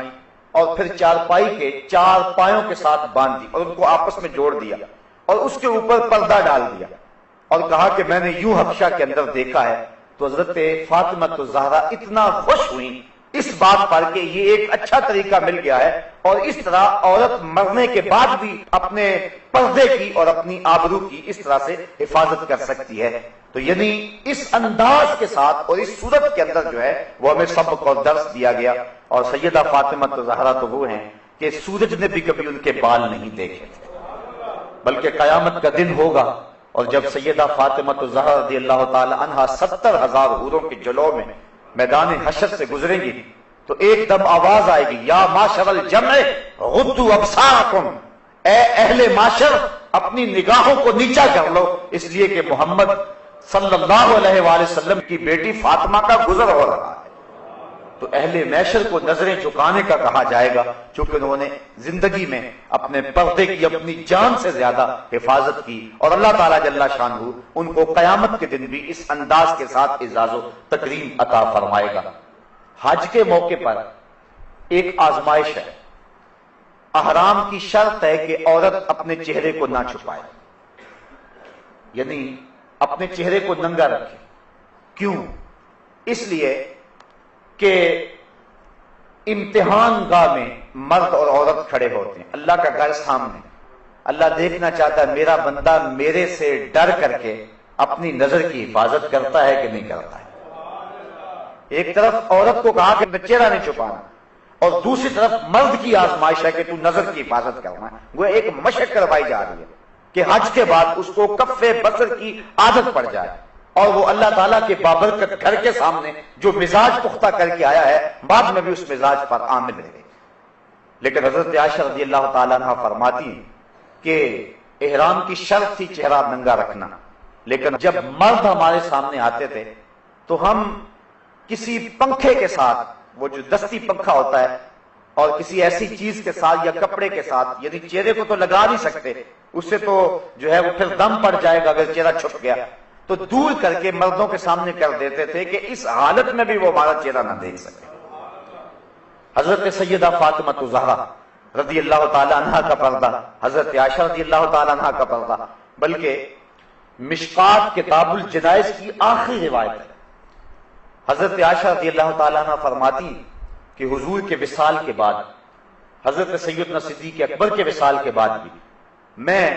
اور پھر چارپائی کے 4 پایوں کے ساتھ باندھ دی اور ان کو آپس میں جوڑ دیا اور اس کے اوپر پردہ ڈال دیا اور کہا کہ میں نے یوں حبشہ کے اندر دیکھا ہے۔ تو حضرت فاطمہ الزہرا اتنا خوش ہوئی، اس بات پر کہ یہ ایک اچھا طریقہ مل گیا ہے اور اس طرح عورت مرنے کے بعد بھی اپنے پردے کی اور اپنی آبرو کی اس طرح سے حفاظت کر سکتی ہے. تو یعنی اس انداز کے ساتھ اور اس صورت کے اندر جو ہے وہ ہمیں سبق اور درس دیا گیا. اور سیدہ فاطمہ زہرا تو وہ ہیں کہ سورج نے بھی کبھی ان کے بال نہیں دیکھے تھے، بلکہ قیامت کا دن ہوگا اور جب سیدہ فاطمہ زہرا رضی اللہ تعالی عنہا 70,000 حوروں کے جلوہ میں میدان حشر سے گزریں گی تو ایک دم آواز آئے گی، یا معاشر الجمع غضوا ابصارکم، اے اہل معاشر اپنی نگاہوں کو نیچا کر لو، اس لیے کہ محمد صلی اللہ علیہ وآلہ وسلم کی بیٹی فاطمہ کا گزر ہو رہا ہے. تو اہل معاشر کو نظریں جھکانے کا کہا جائے گا چونکہ انہوں نے زندگی میں اپنے پردے کی اپنی جان سے زیادہ حفاظت کی، اور اللہ تعالیٰ جل شانہ ان کو قیامت کے دن بھی اس انداز کے ساتھ اعزاز و تکریم عطا فرمائے گا. حج کے موقع پر ایک آزمائش ہے. احرام کی شرط ہے کہ عورت اپنے چہرے کو نہ چھپائے، یعنی اپنے چہرے کو ننگا رکھے. کیوں؟ اس لیے کہ امتحان گاہ میں مرد اور عورت کھڑے ہوتے ہیں، اللہ کا گھر سامنے. اللہ دیکھنا چاہتا ہے میرا بندہ میرے سے ڈر کر کے اپنی نظر کی حفاظت کرتا ہے کہ نہیں کرتا ہے. ایک طرف عورت کو کہا کہ چہرہ نہیں چھپانا اور دوسری طرف مرد کی آزمائش ہے کہ تو نظر کی حفاظت کرنا ہے. وہ ایک مشق کروائی جا رہی ہے کہ حج کے بعد اس کو کف بصر کی عادت پڑ جائے اور وہ اللہ تعالیٰ کے بابرکت گھر کے سامنے جو مزاج پختہ کر کے آیا ہے بعد میں بھی اس مزاج پر عامل رہے. لیکن حضرت عائشہ رضی اللہ تعالیٰ عنہ فرماتی ہیں کہ احرام کی شرط تھی چہرہ ننگا رکھنا، لیکن جب مرد ہمارے سامنے آتے تھے تو ہم کسی پنکھے کے ساتھ، وہ جو دستی پنکھا ہوتا ہے، اور کسی ایسی چیز کے ساتھ یا کپڑے کے ساتھ، یعنی چہرے کو تو لگا نہیں سکتے، اس سے تو جو ہے وہ پھر دم پڑ جائے گا اگر چہرہ چھپ گیا، تو دور کر کے مردوں کے سامنے کر دیتے تھے کہ اس حالت میں بھی وہ ہمارا چہرہ نہ دیکھ سکے. حضرت سیدہ فاطمہ زہرا رضی اللہ تعالی عنہا کا پردہ، حضرت عائشہ رضی اللہ تعالی عنہا کا پردہ، بلکہ مشکات کتاب الجنائز کی آخری روایت ہے. حضرت عائشہ رضی اللہ تعالی عنہ فرماتی کہ حضور کے وصال کے بعد، حضرت سیدنا صدیق اکبر کے وصال کے بعد بھی میں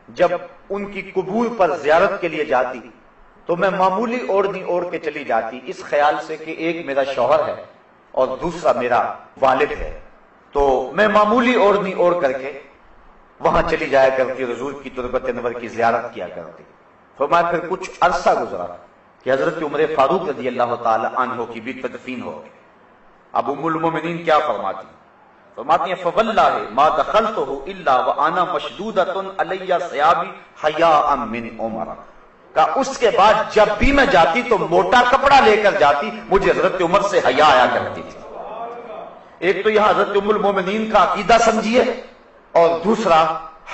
جب ان کی قبور پر زیارت کے لیے جاتی تو میں معمولی اوڑھنی اوڑھ کے چلی جاتی اس خیال سے کہ ایک میرا شوہر ہے اور دوسرا میرا والد ہے، تو میں معمولی اوڑھنی اوڑھ کر کے وہاں چلی جایا کرتی، حضور کی تربت انور کی زیارت کیا کرتی. فرمایا پھر کچھ عرصہ گزرا کہ حضرت عمر فاروق رضی اللہ تعالی عنہ کی بھی تدفین ہو گئی. اب ام المومنین کیا فرماتی ہیں فواللہ ما دخلتہ الا وانا مشدودۃ علی ثیابی حیاء من عمر، کہ اس کے بعد جب بھی میں جاتی تو موٹا کپڑا لے کر جاتی، مجھے حضرت عمر سے حیا آیا کرتی تھی. ایک تو یہاں حضرت ام المومنین کا عقیدہ سمجھیے، اور دوسرا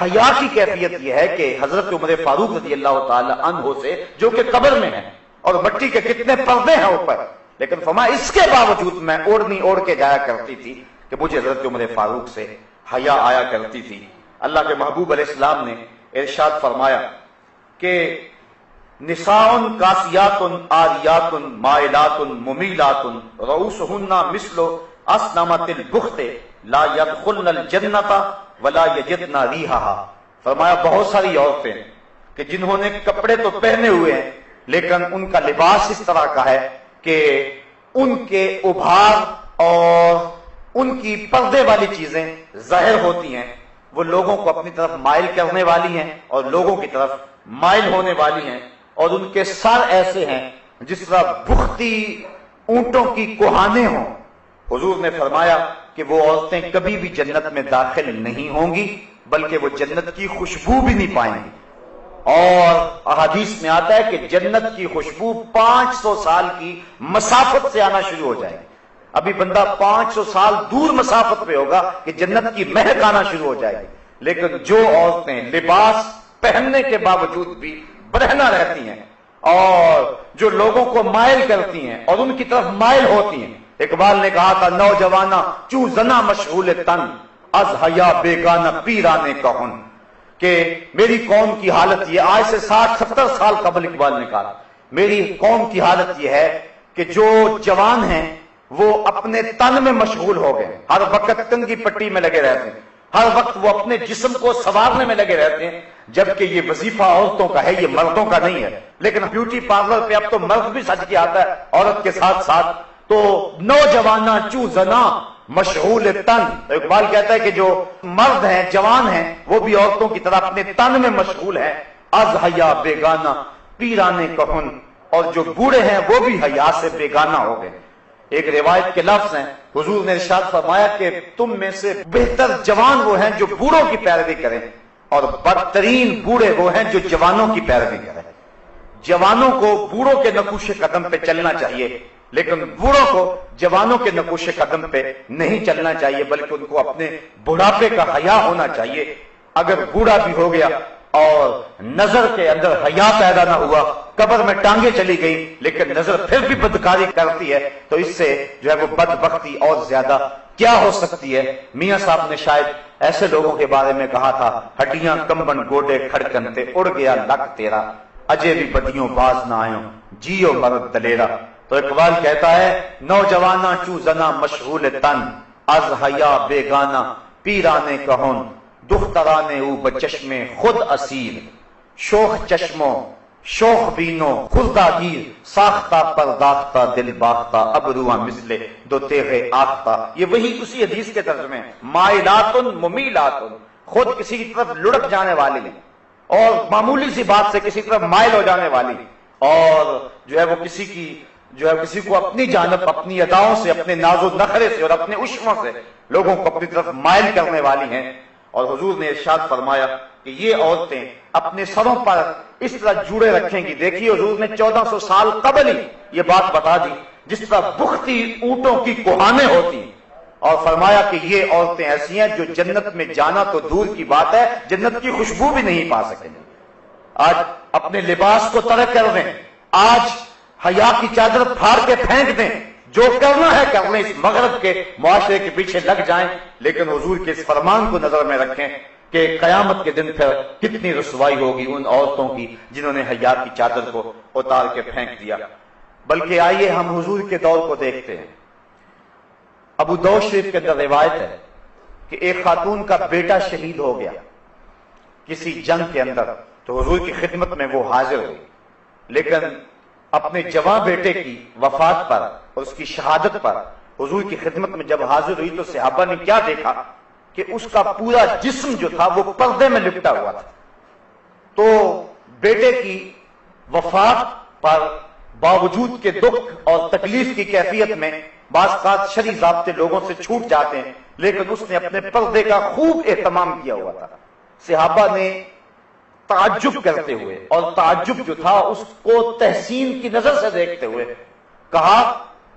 حیا کی کیفیت یہ ہے کہ حضرت عمر فاروق رضی اللہ تعالی عنہ سے جو کہ قبر میں ہے اور مٹی کے کتنے پردے ہیں اوپر، لیکن فرمایا اس کے باوجود میں اوڑھنی اوڑھ کے جایا کرتی تھی کہ مجھے حضرت عمر فاروق سے حیا آیا کرتی تھی. اللہ کے محبوب علیہ السلام نے ارشاد فرمایا کہ نساء کاسیات عاریات مائلات ممیلات رؤوسہن مثل اسنمۃ البخت لا يدخلن الجنۃ ولا یجدن ریحھا. فرمایا بہت ساری عورتیں کہ جنہوں نے کپڑے تو پہنے ہوئے ہیں لیکن ان کا لباس اس طرح کا ہے کہ ان کے ابھار اور ان کی پردے والی چیزیں ظاہر ہوتی ہیں، وہ لوگوں کو اپنی طرف مائل کرنے والی ہیں اور لوگوں کی طرف مائل ہونے والی ہیں، اور ان کے سر ایسے ہیں جس طرح بختی اونٹوں کی کوہانے ہوں. حضور نے فرمایا کہ وہ عورتیں کبھی بھی جنت میں داخل نہیں ہوں گی بلکہ وہ جنت کی خوشبو بھی نہیں پائیں گی. اور احادیث میں آتا ہے کہ جنت کی خوشبو 500 سال کی مسافت سے آنا شروع ہو جائے گی. ابھی بندہ 500 سال دور مسافت پہ ہوگا کہ جنت کی مہک آنا شروع ہو جائے گی. لیکن جو عورتیں لباس پہننے کے باوجود بھی برہنہ رہتی ہیں اور جو لوگوں کو مائل کرتی ہیں اور ان کی طرف مائل ہوتی ہیں، اقبال نے کہا تھا نوجوانہ چوں زنا مشغول تن از حیا بیگانہ پیرانے کہن، کہ میری قوم کی حالت یہ، آج سے 60-70 سال قبل اقبال نے کہا میری قوم کی حالت یہ ہے کہ جو جوان ہیں وہ اپنے تن میں مشغول ہو گئے، ہر وقت کنگھی پٹی میں لگے رہتے ہیں، ہر وقت وہ اپنے جسم کو سنوارنے میں لگے رہتے ہیں، جبکہ یہ وظیفہ عورتوں کا ہے، یہ مردوں کا نہیں ہے۔ لیکن بیوٹی پارلر پہ اب تو مرد بھی سج کے آتا ہے عورت کے ساتھ ساتھ، تو نوجوانہ چو زنا مشغول تن۔ اقبال کہتا ہے کہ جو مرد ہیں، جوان ہیں، وہ بھی عورتوں کی طرح اپنے تن میں مشغول ہیں۔ از حیا بیگانہ پیرانے کہن، اور جو بوڑھے ہیں وہ بھی حیا سے بیگانہ ہو گئے۔ ایک روایت کے لفظ ہیں، حضور نے ارشاد فرمایا کہ تم میں سے بہتر جوان وہ ہیں جو بوڑھوں کی پیروی کریں، اور بدترین بوڑھے وہ ہیں جو جوانوں کی پیروی کریں۔ جوانوں کو بوڑھوں کے نقوش قدم پہ چلنا چاہیے، لیکن بوڑھوں کو جوانوں کے نقوش قدم پہ نہیں چلنا چاہیے، بلکہ ان کو اپنے بڑھاپے کا حیا ہونا چاہیے۔ اگر بوڑھا بھی ہو گیا اور نظر کے اندر حیا پیدا نہ ہوا، قبر میں ٹانگیں چلی گئی، لیکن نظر پھر بھی بدکاری کرتی ہے، تو اس سے جو ہے وہ بدبختی اور زیادہ کیا ہو سکتی ہے۔ میاں صاحب نے شاید ایسے لوگوں کے بارے میں کہا تھا، ہڈیاں کمبن گوڈے کھڑکن تے اڑ گیا لک تیرا، اجے بھی بدیوں باز نہ آئوں جیو مرد دلیرا۔ تو اقبال کہتا ہے نوجوانہ چو زنا مشغول تن، از حیا بیگانہ پیرانے کہن، دخترانے او بچشم خود اسیر، شوخ چشموں شوخ بینو خردہ گیر، ساختہ پرداختہ دل باختہ ابرواں مثل دو تیغے آختہ۔ یہ وہی اسی حدیث کے ترجمے ہیں، مائلاتن ممیلاتن، خود کسی کی طرف لڑک جانے والی ہیں اور معمولی سی بات سے کسی طرف مائل ہو جانے والی، اور جو ہے وہ کسی کو اپنی جانب اپنی اداؤں سے، اپنے ناز و نخرے سے اور اپنے عشموں سے لوگوں کو اپنی طرف مائل کرنے والی ہیں۔ اور حضور نے ارشاد فرمایا کہ یہ عورتیں اپنے سروں پر اس طرح جوڑے رکھیں گی۔ دیکھیے حضور نے 1400 سال قبل ہی یہ بات بتا دی، جس طرح بختی اونٹوں کی کوہانیں ہوتی ہیں، اور فرمایا کہ یہ عورتیں ایسی ہیں جو جنت میں جانا تو دور کی بات ہے، جنت کی خوشبو بھی نہیں پا سکیں گے۔ آج اپنے لباس کو ترک کر دیں، آج حیا کی چادر پھاڑ کے پھینک دیں، جو کرنا ہے کر لیں، اس مغرب کے معاشرے کے پیچھے لگ جائیں، لیکن حضور کے اس فرمان کو نظر میں رکھیں کہ قیامت کے دن پھر کتنی رسوائی ہوگی ان عورتوں کی جنہوں نے حیا کی چادر کو اتار کے پھینک دیا۔ بلکہ آئیے ہم حضور کے دور کو دیکھتے ہیں۔ ابو داؤد شریف کے اندر روایت ہے کہ ایک خاتون کا بیٹا شہید ہو گیا کسی جنگ کے اندر، تو حضور کی خدمت میں وہ حاضر ہوئی، لیکن اپنے جوان بیٹے کی وفات پر اور اس کی شہادت پر حضور کی خدمت میں جب حاضر ہوئی تو صحابہ نے کیا دیکھا کہ اس کا پورا جسم جو تھا وہ پردے میں لپٹا ہوا تھا۔ تو بیٹے کی وفات پر باوجود کے دکھ اور تکلیف کی کیفیت میں بعض اوقات شرعی ضابطے لوگوں سے چھوٹ جاتے ہیں، لیکن اس نے اپنے پردے کا خوب اہتمام کیا ہوا تھا۔ صحابہ نے تعجب کرتے ہوئے، اور تعجب جو تھا اس کو تحسین کی نظر سے دیکھتے ہوئے کہا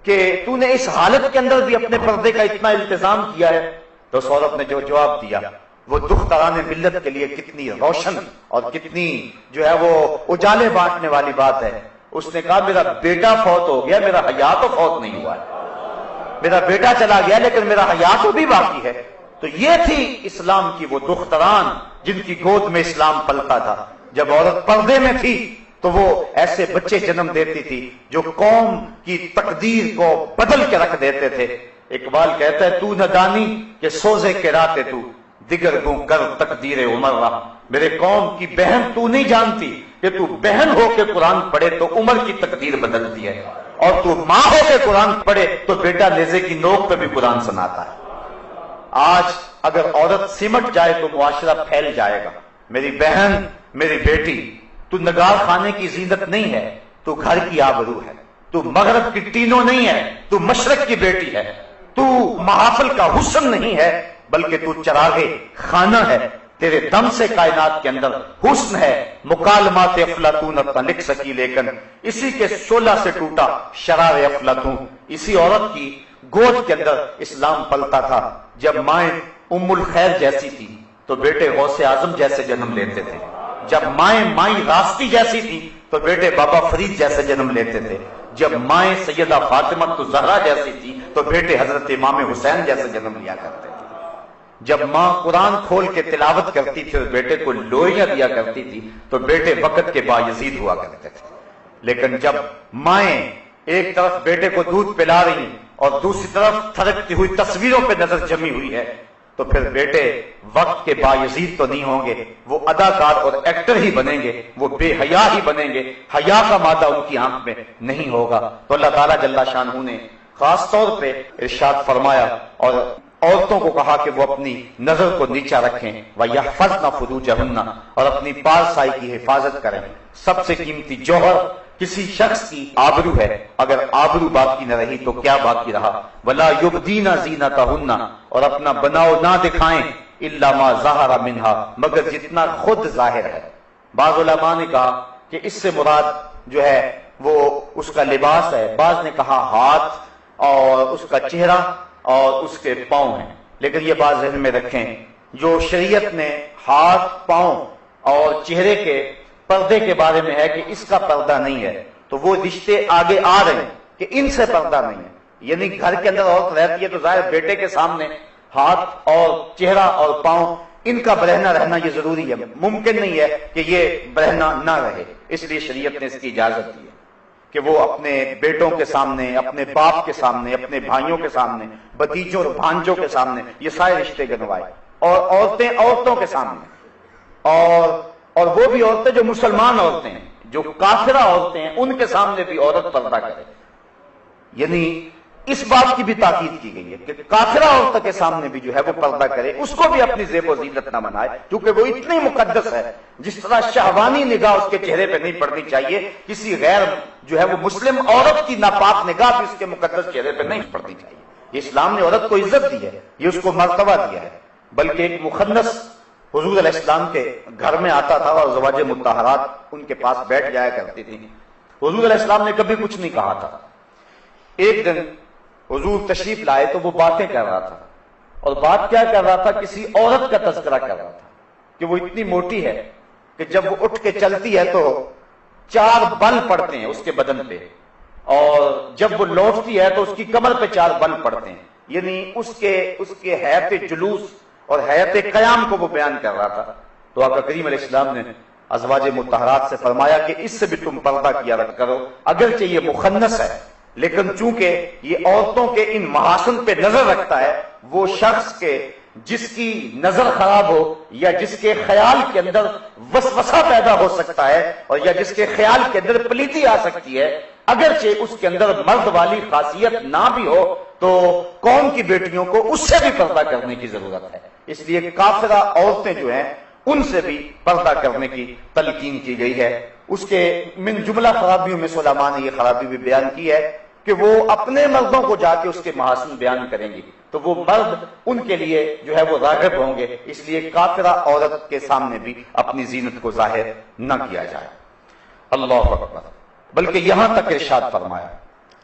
کہ تو نے اس حالت کے اندر بھی اپنے پردے کا اتنا التزام کیا ہے؟ تو اس عورت نے جو جواب دیا وہ دختران ملت کے لیے کتنی روشن اور کتنی جو ہے وہ اجالے بانٹنے والی بات ہے۔ اس نے کہا میرا بیٹا فوت ہو گیا، میرا حیا تو فوت نہیں ہوا ہے، میرا بیٹا چلا گیا لیکن میرا حیا تو بھی باقی ہے۔ تو یہ تھی اسلام کی وہ دختران جن کی گود میں اسلام پلتا تھا۔ جب عورت پردے میں تھی تو وہ ایسے بچے جنم دیتی تھی جو قوم کی تقدیر کو بدل کے رکھ دیتے تھے۔ اقبال کہتا ہے تو نہ دانی کہ سوزے کے راتے تو دیگر گوں کر تقدیر عمر رہا، میرے قوم کی بہن تو نہیں جانتی کہ تو بہن ہو کے قرآن پڑھے تو عمر کی تقدیر بدلتی ہے، اور تو ماں ہو کے قرآن پڑھے تو بیٹا نیزے کی نوک پہ بھی قرآن سناتا ہے۔ آج اگر عورت سمٹ جائے تو معاشرہ پھیل جائے گا۔ میری بہن، میری بیٹی، تو نگار خانے کی زینت نہیں ہے، تو گھر کی آبرو ہے، تو مغرب کی ٹینوں نہیں ہے، تو مشرق کی بیٹی ہے، تو محافل کا حسن نہیں ہے بلکہ تو چراغ خانہ ہے، تیرے دم سے کائنات کے اندر حسن ہے۔ مکالمات افلاطون نہ لکھ سکی لیکن اسی کے شعلہ سے ٹوٹا شرار افلاطون۔ اسی عورت کی گود کے اندر اسلام پلتا تھا۔ جب مائیں ام الخیر جیسی تھی تو بیٹے غوث اعظم جیسے جنم لیتے تھے، جب مائیں راستی جیسی تھی تو بیٹے بابا فرید جیسے جنم لیتے تھے، جب مائیں سیدہ فاطمہ زہرا جیسی تھی تو بیٹے حضرت امام حسین جیسے جنم لیا کرتے تھے، جب ماں قرآن کھول کے تلاوت کرتی تھی اور بیٹے کو لوریاں دیا کرتی تھی تو بیٹے وقت کے بایزید ہوا کرتے تھے۔ لیکن جب مائیں ایک طرف بیٹے کو دودھ پلا رہی اور دوسری طرف تھرکتی ہوئی تصویروں پہ نظر جمی ہوئی ہے، تو پھر بیٹے وقت کے بایزید تو نہیں ہوں گے، وہ اداکار اور ایکٹر ہی بنیں گے، وہ بے حیا ہی بنیں گے، حیا کا مادہ ان کی آنکھ میں نہیں ہوگا۔ تو اللہ تعالیٰ جل شانہ نے خاص طور پہ ارشاد فرمایا اور عورتوں کو کہا کہ وہ اپنی نظر کو نیچا رکھیں، وَيَحْفَظْنَ فُرُوجَهُنَّ، اور اپنی پارسائی کی حفاظت کریں۔ سب سے قیمتی جوہر کسی شخص کی آبرو ہے، اگر آبرو باقی نہ رہی تو کیا باقی رہا؟ وَلَا يُبْدِينَ زِينَتَهُنَّ، اور اپنا بناؤ نہ دکھائیں، إِلَّا مَا ظَهَرَ مِنْهَا، مگر جتنا خود ظاہر ہے۔ بعض علماء نے کہا کہ اس سے مراد جو ہے وہ اس کا لباس ہے، بعض نے کہا ہاتھ اور اس کا چہرہ اور اس کے پاؤں ہیں، لیکن یہ بات ذہن میں رکھیں، جو شریعت نے ہاتھ، پاؤں اور چہرے کے پردے کے بارے میں ہے کہ اس کا پردہ نہیں ہے، تو وہ رشتے آگے آ رہے ہیں کہ ان سے پردہ نہیں ہے، یعنی گھر کے اندر عورت رہتی ہے تو ظاہر بیٹے کے سامنے ہاتھ اور چہرہ اور پاؤں ان کا برہنہ رہنا یہ ضروری ہے، ممکن نہیں ہے کہ یہ برہنہ نہ رہے، اس لیے شریعت نے اس کی اجازت دی ہے کہ وہ اپنے بیٹوں کے سامنے، اپنے باپ کے سامنے، اپنے بھائیوں کے سامنے، بھتیجوں اور بھانجوں کے سامنے یہ سارے رشتے گنوائے، اور عورتیں عورتوں کے سامنے، اور وہ بھی عورتیں جو مسلمان عورتیں ہیں، جو کافرہ عورتیں ہیں، ان کے سامنے بھی عورت پردہ کرے۔ یعنی اس بات کی بھی تاکید کی گئی ہے کہ کافرہ عورت کے سامنے بھی جو ہے وہ پردہ کرے، اس کو بھی اپنی زیب و زینت نہ بنائے، کیونکہ وہ اتنی مقدس ہے، جس طرح شہوانی نگاہ اس کے چہرے پہ نہیں پڑنی چاہیے، کسی غیر جو ہے وہ مسلم عورت کی ناپاک نگاہ بھی اس کے مقدس چہرے پہ نہیں پڑنی چاہیے۔ یہ اسلام نے عورت کو عزت دی ہے، یہ اس کو مرتبہ دیا ہے، بلکہ ایک مخنث حضور علیہ السلام کے گھر میں آتا تھا اور زواج مطہرات ان کے پاس بیٹھ جایا کرتی تھی، حضور علیہ السلام نے کبھی کچھ نہیں کہا تھا۔ ایک دن حضور تشریف لائے تو وہ باتیں کر رہا تھا، اور بات کیا کر رہا تھا؟ کسی عورت کا تذکرہ کر رہا تھا کہ وہ اتنی موٹی ہے کہ جب وہ اٹھ کے چلتی ہے تو 4 بل پڑتے ہیں اس کے بدن پہ، اور جب وہ لوٹتی ہے تو اس کی کمر پہ 4 بل پڑتے ہیں، یعنی اس کے حیات جلوس اور حیات قیام کو وہ بیان کر رہا تھا۔ تو آقا کریم علیہ السلام نے ازواج مطہرات سے فرمایا کہ اس سے بھی تم پردہ کیا کرو، اگرچہ یہ مخنث ہے لیکن چونکہ یہ عورتوں کے ان محاسن پہ نظر رکھتا ہے، وہ شخص کے جس کی نظر خراب ہو یا جس کے خیال کے اندر وسوسہ پیدا ہو سکتا ہے اور یا جس کے خیال کے اندر پلیتی آ سکتی ہے، اگرچہ اس کے اندر مرد والی خاصیت نہ بھی ہو تو قوم کی بیٹیوں کو اس سے بھی پردہ کرنے کی ضرورت ہے۔ اس لیے کافرہ عورتیں جو ہیں ان سے بھی پردہ کرنے کی تلقین کی گئی ہے۔ اس کے من جملہ خرابیوں میں علماء نے یہ خرابی بھی بیان کی ہے کہ وہ اپنے مردوں کو جا کے اس کے محاسن بیان کریں گی تو وہ مرد ان کے لیے جو ہے وہ راغب ہوں گے، اس لیے کافرہ عورت کے سامنے بھی اپنی زینت کو ظاہر نہ کیا جائے۔ اللہ اکبر۔ بلکہ یہاں تک ارشاد فرمایا،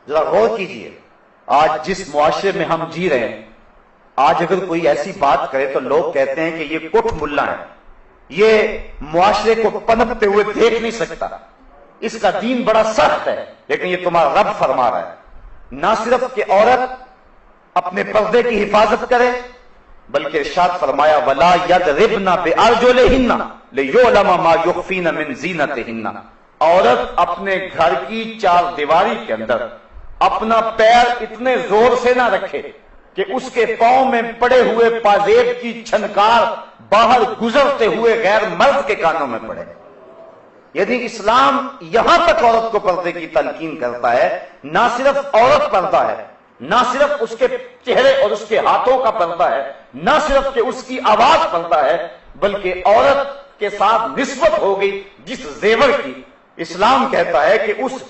ذرا غور کیجئے، آج جس معاشرے میں ہم جی رہے ہیں، آج اگر کوئی ایسی بات کرے تو لوگ کہتے ہیں کہ یہ کٹ ملا ہے، یہ معاشرے کو پنپتے ہوئے دیکھ نہیں سکتا، اس کا دین بڑا سخت ہے، لیکن یہ تمہارا رب فرما رہا ہے نہ صرف کہ عورت اپنے پردے کی حفاظت کرے بلکہ ارشاد فرمایا وَلَا يَضْرِبْنَ بِأَرْجُلِهِنَّ لِيُعْلَمَ مَا يُخْفِينَ مِنْ زِينَتِهِنَّ، عورت اپنے گھر کی 4 دیواری کے اندر اپنا پیر اتنے زور سے نہ رکھے کہ اس کے پاؤں میں پڑے ہوئے پازیب کی چھنکار باہر گزرتے ہوئے غیر مرد کے کانوں میں پڑے۔ یعنی اسلام یہاں تک عورت کو پردے کی تلقین کرتا ہے، نہ صرف عورت پردہ ہے، نہ صرف اس کے چہرے اور اس کے ہاتھوں کا پردہ ہے، نہ صرف کہ اس کی آواز پردہ ہے، بلکہ عورت کے ساتھ نسبت ہو گئی جس زیور کی، اسلام کہتا ہے کہ اس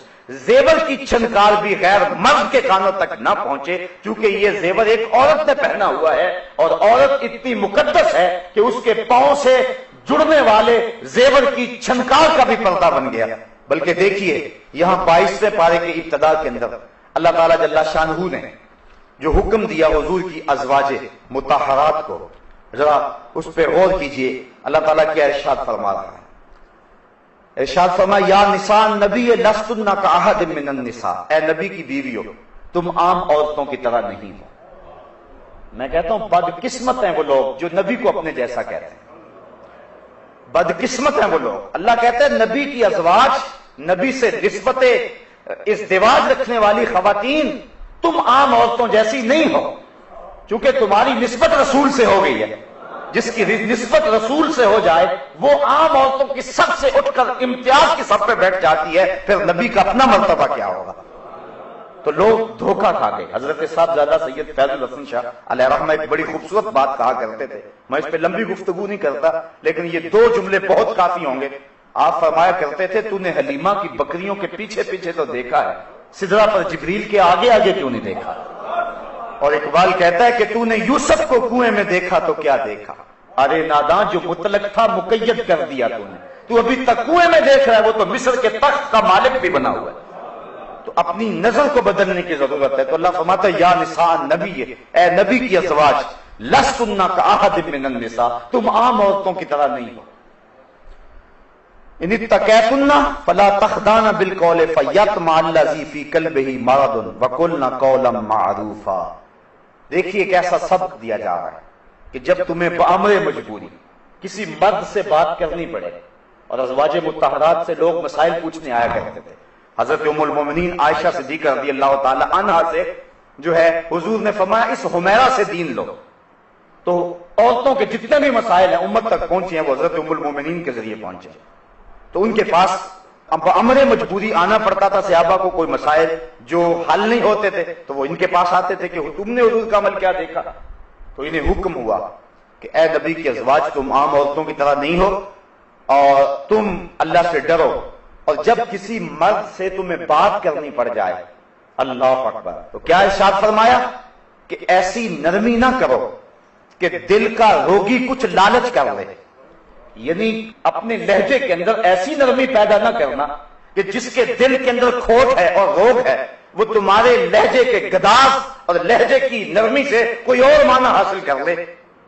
زیور کی چھنکار بھی غیر مرد کے کانوں تک نہ پہنچے، کیونکہ یہ زیور ایک عورت نے پہنا ہوا ہے اور عورت اتنی مقدس ہے کہ اس کے پاؤں سے جڑنے والے زیور کی چھنکار کا بھی پردہ بن گیا۔ بلکہ دیکھیے یہاں 22ویں پارے کے ابتدا کے اندر اللہ تعالیٰ جل شانہ نے جو حکم دیا حضور کی ازواج مطہرات کو، ذرا اس پہ غور کیجئے، اللہ تعالیٰ کیا ارشاد فرما رہا ہے۔ ارشاد فرمایا یا نساء نبی لستن کاحد من النساء، اے نبی کی بیویوں تم عام عورتوں کی طرح نہیں ہو۔ میں کہتا ہوں بدقسمت ہیں وہ لوگ جو نبی کو اپنے جیسا کہتے ہیں، بدقسمت ہیں وہ لوگ۔ اللہ کہتا ہے نبی کی ازواج، نبی سے نسبت ازدواج رکھنے والی خواتین تم عام عورتوں جیسی نہیں ہو، چونکہ تمہاری نسبت رسول سے ہو گئی ہے. جس کی نسبت رسول سے ہو جائے وہ عام عورتوں کی سب سے اٹھ کر امتیاز کی سب پہ بیٹھ جاتی ہے، پھر نبی کا اپنا مرتبہ کیا ہوگا؟ تو لوگ دھوکہ کھا گئے. حضرت صاحبزادہ سید فیض الحسن شاہ علیہ رحمہ ایک بڑی خوبصورت بات کہا کرتے تھے. میں اس پہ لمبی گفتگو نہیں کرتا، لیکن یہ 2 جملے بہت کافی ہوں گے. آپ فرمایا کرتے تھے تو نے حلیمہ کی بکریوں کے پیچھے پیچھے تو دیکھا ہے، سدرہ پر جبریل کے آگے آگے کیوں نہیں دیکھا؟ اور اقبال کہتا ہے کہ تو نے یوسف کو کنویں میں دیکھا تو کیا دیکھا؟ ارے نادان جو مطلق تھا مقید کر دیا تو ابھی تک کنویں میں دیکھ رہا ہے، وہ تو مصر کے تخت کا مالک بھی بنا ہوا ہے. تو اپنی نظر کو بدلنے کی ضرورت ہے. تو اللہ فرماتا ہے یا نساء نبی، اے نبی کی ازواج، لستن کاحد من النساء، تم عام عورتوں کی طرح نہیں ہو. ان اتقیتن فلا تخضعن بالقول فیطمع الذی فی قلبہ مرض وقلن قولا معروفا. دیکھیے ایک ایسا سبق دیا جا رہا ہے کہ جب تمہیں بامر مجبوری کسی مرد سے بات کرنی پڑے، اور ازواج مطہرات سے لوگ مسائل پوچھنے آیا کرتے تھے. حضرت ام المومنین عائشہ صدیقہ رضی اللہ تعالی عنہا سے جو ہے حضور نے فرمایا اس حمیرہ سے دین لو. تو عورتوں کے جتنے بھی مسائل ہیں امت تک پہنچے ہیں وہ حضرت ام المومنین کے ذریعے پہنچے. تو ان کے پاس امر مجبوری آنا پڑتا تھا. صحابہ کو کوئی مسائل جو حل نہیں ہوتے تھے تو وہ ان کے پاس آتے تھے کہ تم نے حضور کا عمل کیا دیکھا. تو انہیں حکم ہوا کہ اے نبی کی ازواج تم عام عورتوں کی طرح نہیں ہو اور تم اللہ سے ڈرو. اور جب کسی مرد سے تمہیں بات کرنی پڑ جائے، اللہ اکبر، تو کیا ارشاد فرمایا کہ ایسی نرمی نہ کرو کہ دل کا روگی کچھ لالچ کر لے. یعنی اپنے لہجے کے اندر ایسی نرمی پیدا نہ کرنا کہ جس کے دل کے اندر کھوٹ ہے اور روگ ہے وہ تمہارے لہجے کے گداز اور لہجے کی نرمی سے کوئی اور معنی حاصل کر لے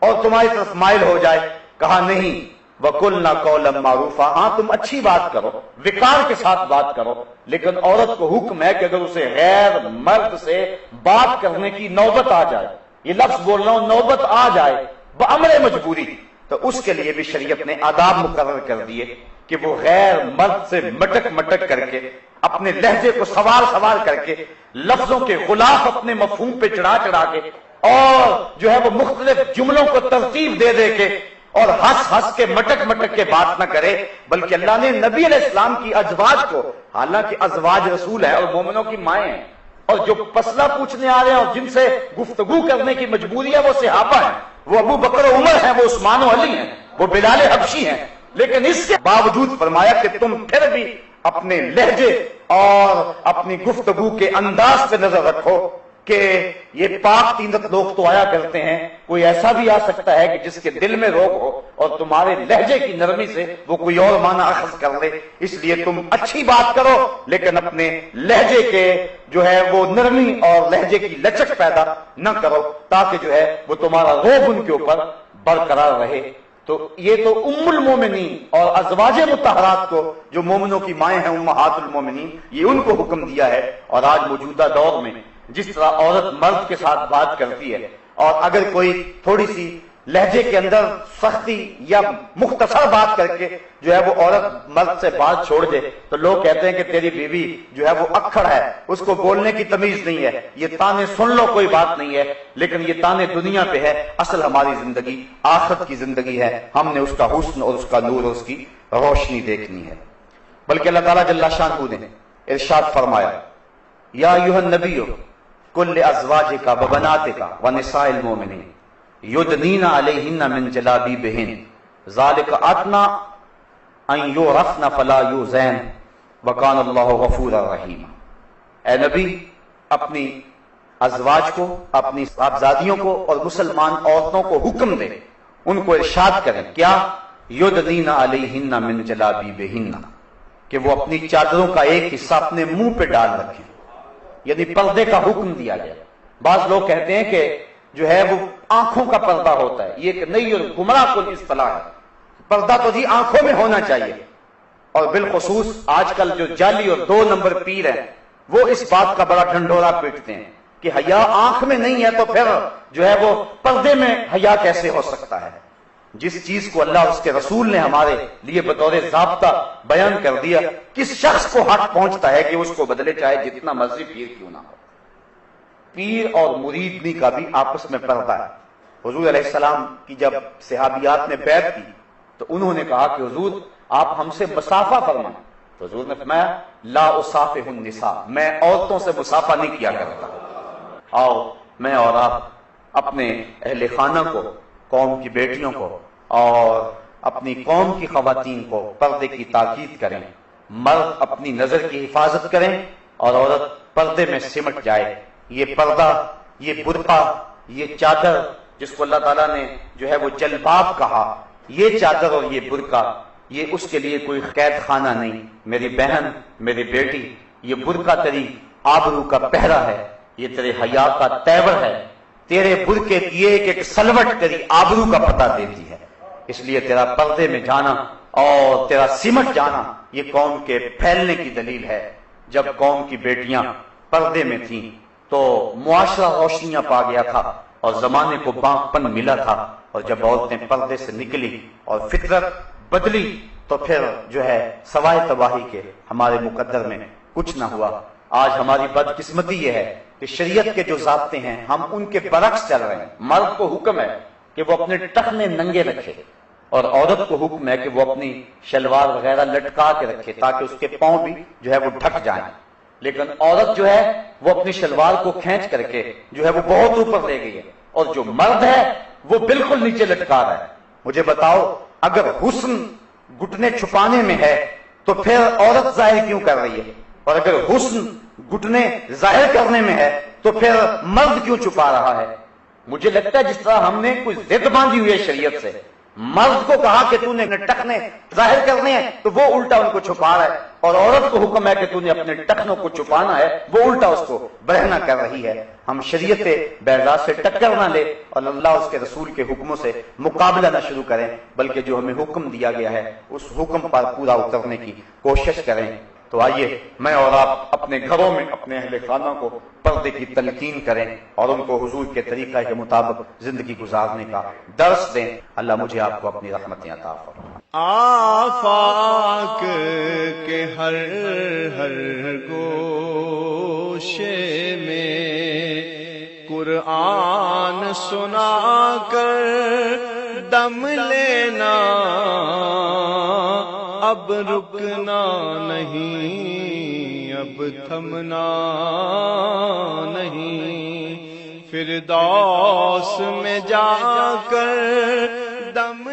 اور تمہاری طرف مائل ہو جائے. کہا نہیں، وَقُلْنَا قَوْلًا مَعْرُوفًا، ہاں تم اچھی بات کرو، وقار کے ساتھ بات کرو، لیکن عورت کو حکم ہے کہ اگر اسے غیر مرد سے بات کرنے کی نوبت آ جائے، یہ لفظ بول رہا ہوں، نوبت آ جائے بامر مجبوری، تو اس کے لیے بھی شریعت نے آداب مقرر کر دیے کہ وہ غیر مرد سے مٹک مٹک کر کے اپنے لہجے کو سوار سوار کر کے لفظوں کے غلاف اپنے مفہوم پہ چڑھا چڑھا کے اور جو ہے وہ مختلف جملوں کو ترتیب دے دے کے اور ہنس ہنس کے مٹک مٹک کے بات نہ کرے، بلکہ اللہ نے نبی علیہ السلام کی ازواج کو، حالانکہ ازواج رسول ہے اور مومنوں کی مائیں ہیں، اور جو مسئلہ پوچھنے آ رہے ہیں اور جن سے گفتگو کرنے کی مجبوری ہے وہ صحابہ ہیں، وہ ابو بکر و عمر ہیں، وہ عثمان و علی ہیں، وہ بلال حبشی ہیں، لیکن اس کے باوجود فرمایا کہ تم پھر بھی اپنے لہجے اور اپنی گفتگو کے انداز پہ نظر رکھو کہ یہ پاک تینت لوگ تو آیا کرتے ہیں، کوئی ایسا بھی آ سکتا ہے کہ جس کے دل میں روگ ہو اور تمہارے لہجے کی نرمی سے وہ کوئی اور معنی اخذ کر لے. اس لیے تم اچھی بات کرو لیکن اپنے لہجے کے جو ہے وہ نرمی اور لہجے کی لچک پیدا نہ کرو تاکہ جو ہے وہ تمہارا روب ان کے اوپر برقرار رہے. تو یہ تو ام المومنین اور ازواج مطہرات کو جو مومنوں کی مائیں ہیں امہات المومنین، یہ ان کو حکم دیا ہے. اور آج موجودہ دور میں جس طرح عورت مرد کے ساتھ بات کرتی ہے اور اگر کوئی تھوڑی سی لہجے کے اندر سختی یا مختصر بات کر کے جو ہے وہ عورت مرد سے بات چھوڑ دے تو لوگ کہتے ہیں کہ تیری بیوی جو ہے وہ اکھڑ ہے، اس کو بولنے کی تمیز نہیں ہے، یہ تانے سن لو کوئی بات نہیں ہے. لیکن یہ تانے دنیا پہ ہے، اصل ہماری زندگی آخرت کی زندگی ہے. ہم نے اس کا حسن اور اس کا نور اور اس کی روشنی دیکھنی ہے. بلکہ اللہ تعالیٰ جل شانہ نے ارشاد فرمایا یا ایھا النبی کل ازواجک وبناتک ونساء المؤمنین یدنین علیہن من جلابیبہن ذالک ادنی ان یعرفن فلا یؤذین وکان اللہ غفورا رحیما. اے نبی اپنی ازواج کو، اپنی صاحبزادیوں کو اور مسلمان عورتوں کو حکم دے، ان کو ارشاد کریں کیا؟ یدنین علیہن من جلابیبہن، کہ وہ اپنی چادروں کا ایک حصہ اپنے منہ پہ ڈال رکھیں، یعنی پردے کا حکم دیا گیا. بعض لوگ کہتے ہیں کہ جو ہے وہ آنکھوں کا پردہ ہوتا ہے، یہ ایک نئی اور گمراہ کن اصطلاح ہے. پردہ تو جی آنکھوں میں ہونا چاہیے، اور بالخصوص آج کل جو جعلی اور 2 نمبر پیر ہیں وہ اس بات کا بڑا ڈھنڈورا پیٹتے ہیں کہ حیا آنکھ میں نہیں ہے تو پھر جو ہے وہ پردے میں حیا کیسے ہو سکتا ہے. جس چیز کو اللہ اور اس کے رسول نے ہمارے لیے بطور ضابطہ بیان کر دیا، کس شخص کو حق پہنچتا ہے کہ اس کو بدلے چاہے جتنا مرضی پیر کیوں نہ ہو. پیر اور مریدنی کا بھی آپس میں پردہ ہے۔ حضور علیہ السلام کی جب صحابیات نے بیعت کی تو انہوں نے کہا کہ حضور آپ ہم سے مصافحہ فرمائیں، تو حضور نے فرمایا لا اصافح النساء، میں عورتوں سے مصافحہ نہیں کیا کرتا۔ آؤ میں اور آپ اپنے اہل خانہ کو، قوم کی بیٹیوں کو اور اپنی قوم کی خواتین کو پردے کی تاکید کریں۔ مرد اپنی نظر کی حفاظت کریں اور عورت پردے میں سمٹ جائے۔ یہ پردہ، یہ برقع، یہ چادر جس کو اللہ تعالیٰ نے جو ہے وہ جلباب کہا، یہ چادر اور یہ برقع، یہ اس کے لیے کوئی قید خانہ نہیں۔ میری بہن، میری بیٹی، یہ برقع تیری آبرو کا پہرا ہے، یہ تیرے حیا کا تیور ہے، تیرے برقعے کی ایک ایک سلوٹ تیری آبرو کا پتہ دیتی ہے۔ اس لیے تیرا پردے میں جانا اور تیرا سمٹ جانا یہ قوم کے پھیلنے کی دلیل ہے۔ جب قوم کی بیٹیاں پردے میں تھیں تو معاشرہ روشنیاں پا گیا تھا اور زمانے کو باغپن ملا تھا، اور جب عورتیں پردے سے نکلی اور فطرت بدلی تو پھر جو ہے سوائے تباہی کے ہمارے مقدر میں کچھ نہ ہوا۔ آج ہماری بدقسمتی یہ ہے کہ شریعت کے جو ضابطے ہیں ہم ان کے برعکس چل رہے ہیں۔ مرد کو حکم ہے کہ وہ اپنے ٹخنے ننگے رکھے اور عورت کو حکم ہے کہ وہ اپنی شلوار وغیرہ لٹکا کے رکھے تاکہ اس کے پاؤں بھی جو ہے وہ ڈھک جائیں، لیکن عورت جو ہے وہ اپنی شلوار کو کھینچ کر کے جو ہے وہ بہت اوپر لے گئی ہے، اور جو مرد ہے وہ بالکل نیچے لٹکا رہا ہے۔ مجھے بتاؤ اگر حسن گھٹنے چھپانے میں ہے تو پھر عورت ظاہر کیوں کر رہی ہے، اور اگر حسن گھٹنے ظاہر کرنے میں ہے تو پھر مرد کیوں چھپا رہا ہے؟ مجھے لگتا ہے جس طرح ہم نے کوئی ضد باندھی ہوئی ہے شریعت سے، مرد کو کہا کہ تو نے ٹخنے ظاہر کرنے ہیں تو وہ الٹا ان کو چھپا رہا ہے، اور عورت کو حکم ہے کہ تو نے اپنے ٹخنوں کو چھپانا ہے، وہ الٹا اس کو برہنہ کر رہی ہے۔ ہم شریعت بیضاء سے ٹکر نہ لے اور اللہ اس کے رسول کے حکموں سے مقابلہ نہ شروع کریں، بلکہ جو ہمیں حکم دیا گیا ہے اس حکم پر پورا اترنے کی کوشش کریں۔ تو آئیے میں اور آپ اپنے گھروں میں اپنے اہل خانہ کو پردے کی تلقین کریں اور ان کو حضور کے طریقہ کے مطابق زندگی گزارنے کا درس دیں۔ اللہ مجھے آپ کو اپنی رحمتیں عطا فرمائے۔ آفاق کے ہر گوشے میں قرآن سنا کر دم لینا، اب رکنا نہیں، اب تھمنا نہیں، فردوس میں جا کر دم